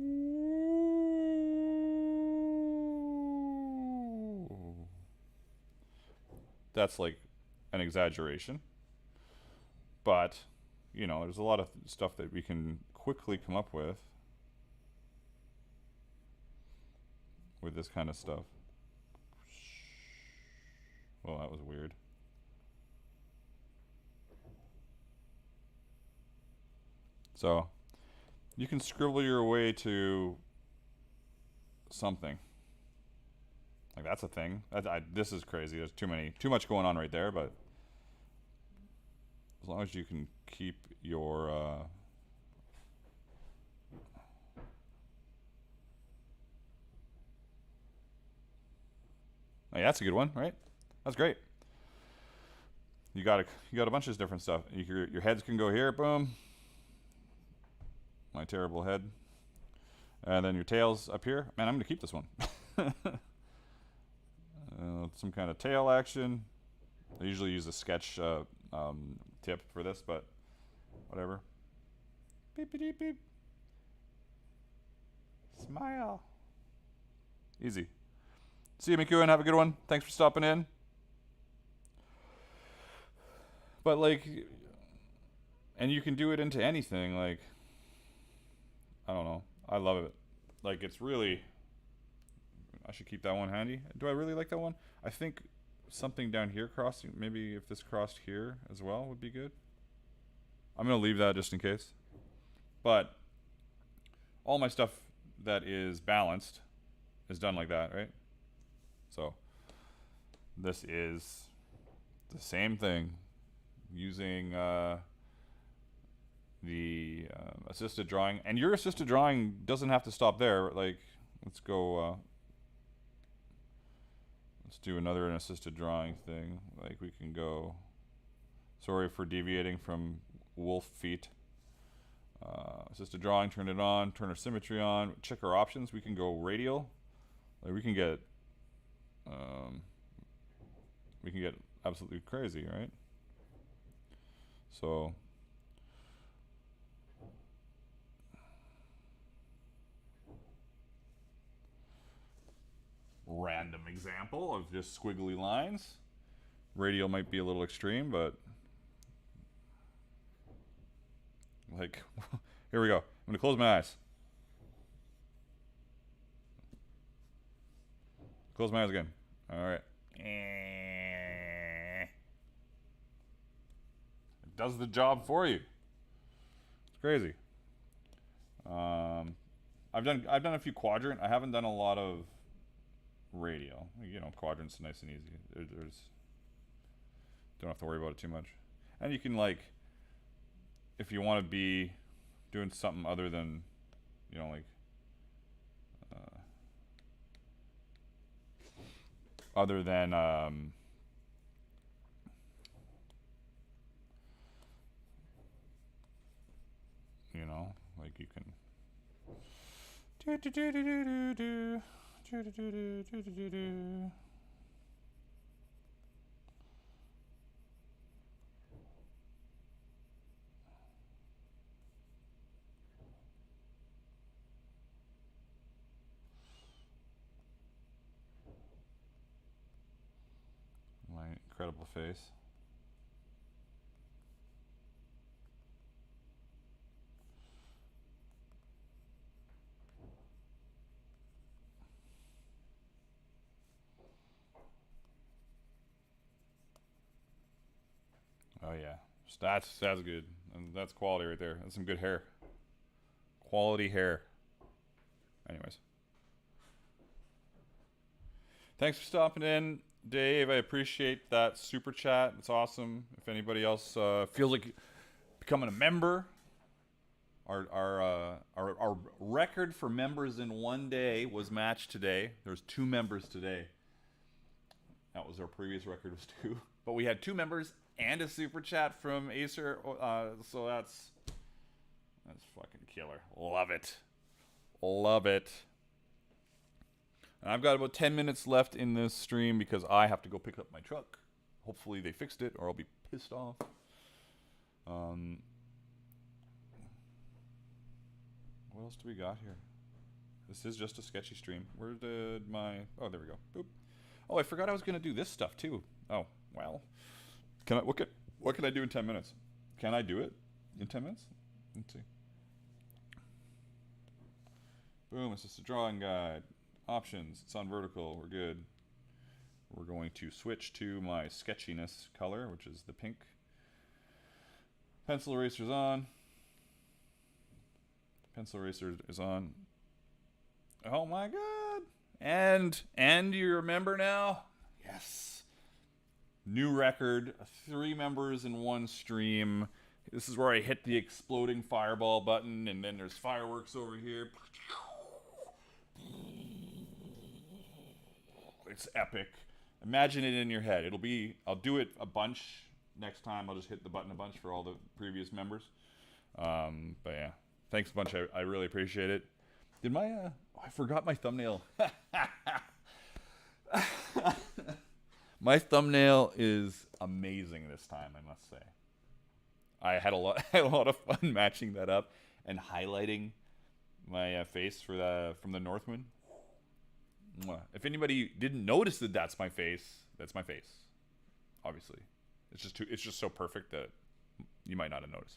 That's like an exaggeration, but you know, there's a lot of stuff that we can quickly come up with this kind of stuff. Well, that was weird. So you can scribble your way to something. Like, that's a thing. This is crazy. There's too much going on right there, but as long as you can keep your oh, yeah, that's a good one, right? That's great. You got a bunch of different stuff. Your heads can go here, boom. My terrible head. And then your tail's up here. Man, I'm gonna keep this one. Some kind of tail action. I usually use a sketch tip for this, but whatever. Beep beep beep. Smile. Easy. See you, Miku, and have a good one. Thanks for stopping in. But like, and you can do it into anything. Like, I don't know. I love it. Like, it's really, I should keep that one handy. Do I really like that one? I think something down here crossing, maybe if this crossed here as well would be good. I'm going to leave that just in case. But all my stuff that is balanced is done like that, right? So this is the same thing using the assisted drawing. And your assisted drawing doesn't have to stop there. Like, let's go, let's do another assisted drawing thing. Like, we can go, sorry for deviating from wolf feet. Assisted drawing, turn it on, turn our symmetry on, check our options. We can go radial. Like, we can get absolutely crazy, right? So random example of just squiggly lines. Radial might be a little extreme, but like, here we go. I'm gonna close my eyes. Close my eyes again. All right. It does the job for you. It's crazy. I've done a few quadrant. I haven't done a lot of radial. You know, quadrant's nice and easy. There's don't have to worry about it too much. And you can, like, if you want to be doing something other than, you know, like other than you know, like, you can my incredible face. Oh yeah, that's good, and that's quality right there. That's some good hair, quality hair. Anyways, thanks for stopping in, Dave. I appreciate that super chat. It's awesome. If anybody else feels like becoming a member, our record for members in one day was matched today. There's 2 members today. That was our previous record, was 2, but we had 2 members and a super chat from Acer. So that's fucking killer. Love it. Love it. And I've got about 10 minutes left in this stream because I have to go pick up my truck. Hopefully they fixed it, or I'll be pissed off. What else do we got here? This is just a sketchy stream. Where did my... Oh, there we go. Boop. Oh, I forgot I was going to do this stuff too. Oh, well. Can I... What can I do in 10 minutes? Can I do it in 10 minutes? Let's see. Boom, it's just a drawing guide. Options, it's on vertical, we're good. We're going to switch to my sketchiness color, which is the pink. Pencil eraser's on. Pencil eraser is on. Oh my god. And you remember now? Yes. New record, 3 members in one stream. This is where I hit the exploding fireball button, and then there's fireworks over here. It's epic. Imagine it in your head. I'll do it a bunch next time. I'll just hit the button a bunch for all the previous members. But yeah, thanks a bunch. I really appreciate it. Did my, I forgot my thumbnail. My thumbnail is amazing this time, I must say. I had a lot of fun matching that up and highlighting my face from the Northman. If anybody didn't notice that that's my face, obviously. It's just so perfect that you might not have noticed.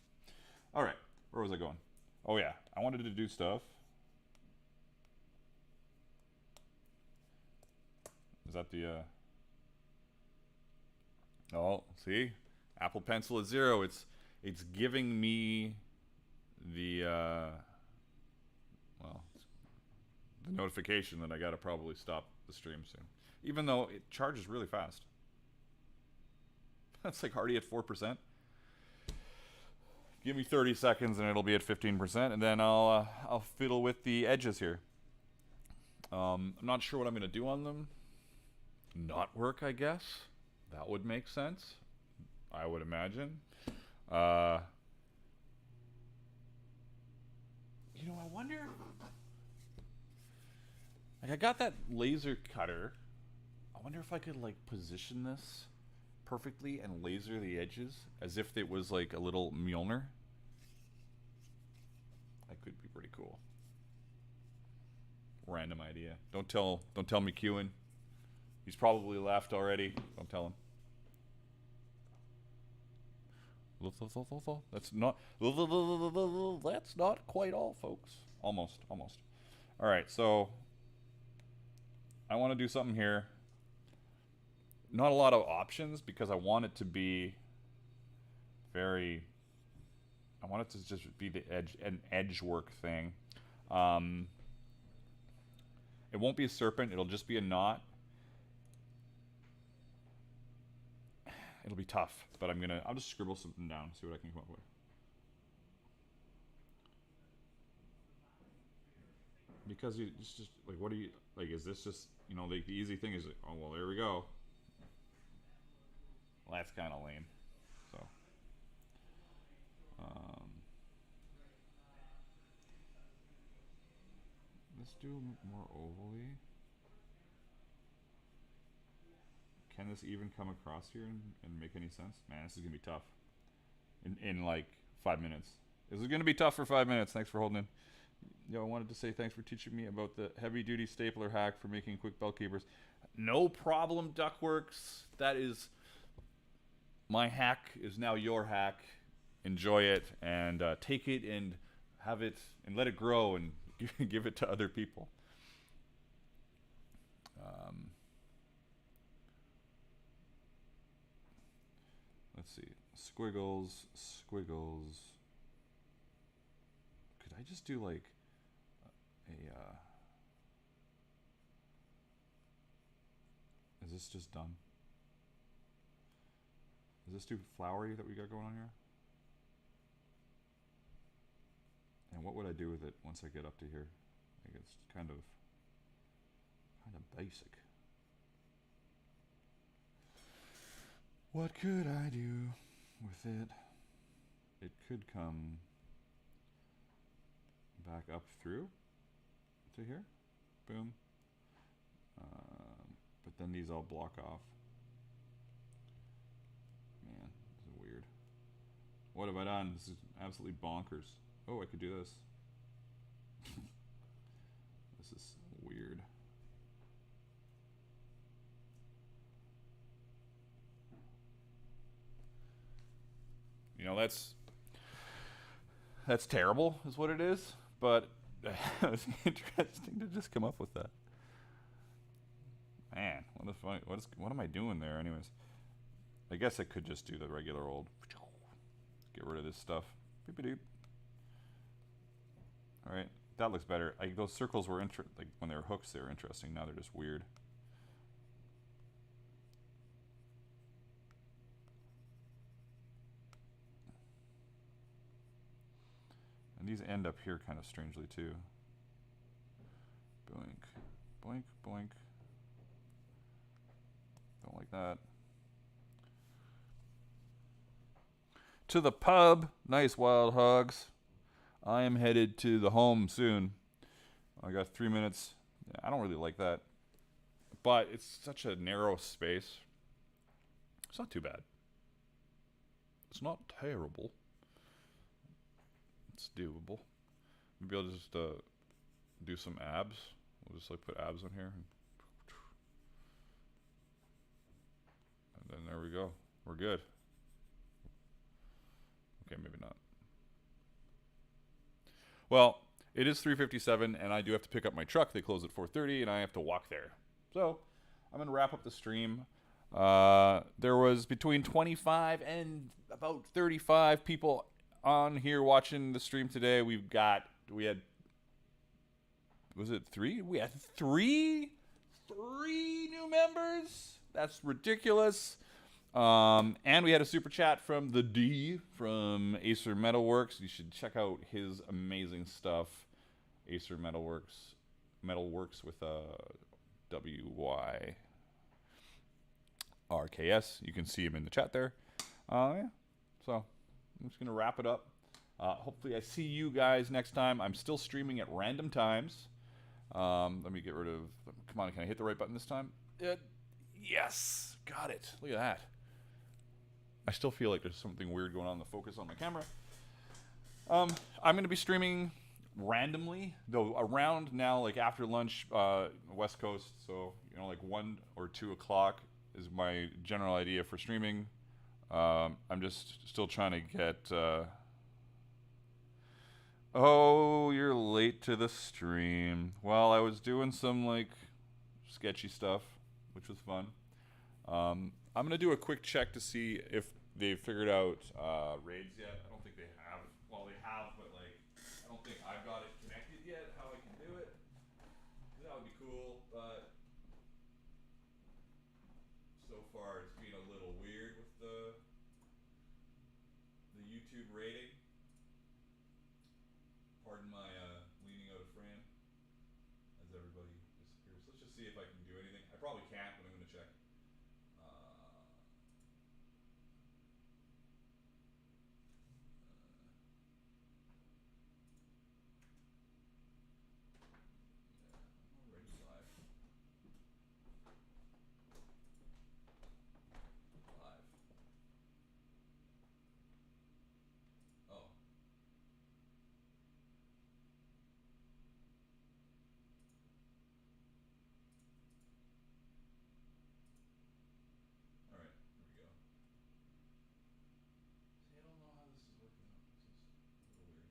All right, where was I going? Oh yeah, I wanted to do stuff. Is that the Oh, see? Apple Pencil at 0. It's giving me the well, the notification that I gotta probably stop the stream soon. Even though it charges really fast. That's like already at 4%. Give me 30 seconds and it'll be at 15%, and then I'll fiddle with the edges here. I'm not sure what I'm gonna do on them. Not work, I guess. That would make sense, I would imagine. You know, I wonder. Like, I got that laser cutter. I wonder if I could like position this perfectly and laser the edges as if it was like a little Mjolnir. That could be pretty cool. Random idea. Don't tell McEwen. He's probably left already. Don't tell him. That's not quite all, folks. Almost. All right, so I want to do something here. Not a lot of options because I want it to be very. I want it to just be an edge work thing. It won't be a serpent. It'll just be a knot. It'll be tough, but I'll just scribble something down, see what I can come up with. Because it's just like, what do you like? Is this just, you know, the easy thing is, oh well, there we go. Well, that's kind of lame. So, let's do more ovally. Can this even come across here and make any sense? Man, this is gonna be tough. In like 5 minutes. This is gonna be tough for 5 minutes. Thanks for holding in. Yo, I wanted to say thanks for teaching me about the heavy-duty stapler hack for making quick belt keepers. No problem, Duckworks. That is my hack. Is now your hack. Enjoy it and take it and have it and let it grow and give it to other people. Let's see. Squiggles. Could I just do like is this just done? Is this too flowery that we got going on here? And what would I do with it once I get up to here? I think it's kind of basic. What could I do with it? It could come back up through to here. Boom. But then these all block off. Man, this is weird. What have I done? This is absolutely bonkers. Oh, I could do this. This is weird. You know, that's terrible, is what it is. But it's interesting to just come up with that. Man, what am I doing there, anyways? I guess I could just do the regular old. Get rid of this stuff. Beep-a-doop. All right, that looks better. Like those circles were like when they were hooks, they were interesting. Now they're just weird. And these end up here kind of strangely too. Boink, boink, boink. Don't like that. To the pub. Nice, Wild Hogs. I am headed to the home soon. I got 3 minutes. Yeah, I don't really like that. But it's such a narrow space. It's not too bad. It's not terrible. It's doable. Maybe I'll just do some abs. We'll just like put abs on here. And then there we go. We're good. Okay, maybe not. Well, it is 3:57, and I do have to pick up my truck. They close at 4:30, and I have to walk there. So I'm going to wrap up the stream. There was between 25 and about 35 people on here watching the stream today. We had was it 3? We had 3 new members. That's ridiculous. And we had a super chat from the D from Acer Metalworks. You should check out his amazing stuff. Acer Metalworks with a WYRKS. You can see him in the chat there. Yeah. So I'm just gonna wrap it up. Hopefully I see you guys next time. I'm still streaming at random times. Let me get rid of. Come on, can I hit the right button this time? Yes, got it. Look at that. I still feel like there's something weird going on in the focus on my camera. I'm going to be streaming randomly, though around now, like after lunch, West Coast. So, you know, like 1 or 2 o'clock is my general idea for streaming. I'm just still trying to get... Oh, you're late to the stream. Well, I was doing some, like, sketchy stuff, which was fun. I'm going to do a quick check to see if they've figured out raids yet. I don't think they have. Well, they have, but, like, I don't think I've got it connected yet, how I can do it. That would be cool, but so far it's been a little weird with the YouTube rating. Pardon my leaning out of frame as everybody disappears. Let's just see if I can do anything. I probably can't, but I'm going to check. I'm already live. Oh. Alright, here we go. See, I don't know how this is working out. This is a little weird.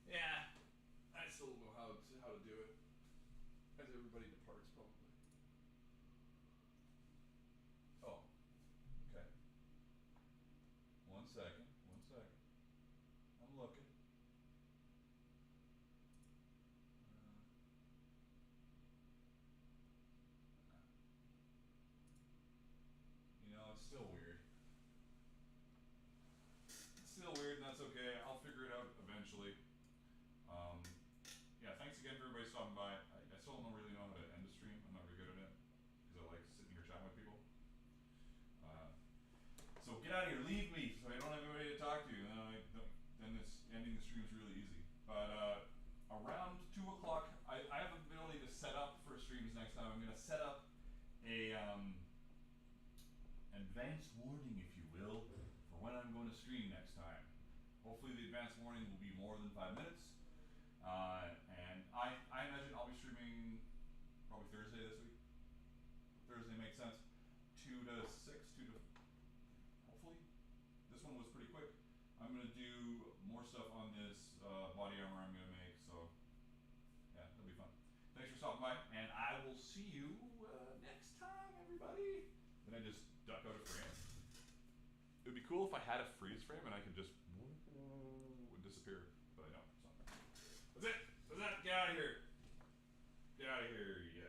Yeah, I still don't know how to do it. As everybody departs, probably. Oh, okay. 1 second, 1 second. I'm looking. You know, it's still weird. It's still weird, and that's okay. I'll figure it out eventually. Yeah, thanks again for everybody stopping by. I still don't really know how to end a stream. I'm not very good at it because I like sitting here chatting with people. So get out of here, leave me, so I don't have anybody to talk to. Then this ending the stream is really easy. But around 2 o'clock, I have the ability to set up for streams next time. I'm going to set up a advanced warning, if you will, for when I'm going to stream next time. Hopefully the advanced warning will be more than 5 minutes. And I imagine I'll be streaming probably Thursday this week. Thursday makes sense. 2 to 6, 2 to... Hopefully. This one was pretty quick. I'm going to do more stuff on this body armor I'm going to make. So, yeah, it'll be fun. Thanks for stopping by. And I will see you next time, everybody. Then I just duck out of frame. It would be cool if I had a freeze frame and I could just disappear. But I don't. So. That's it. That's it. Get out of here. Get out of here, you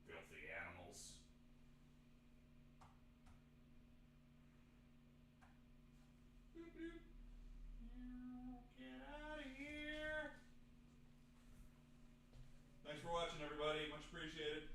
filthy animals. Boop, boop. Get out of here. Thanks for watching, everybody. Much appreciated.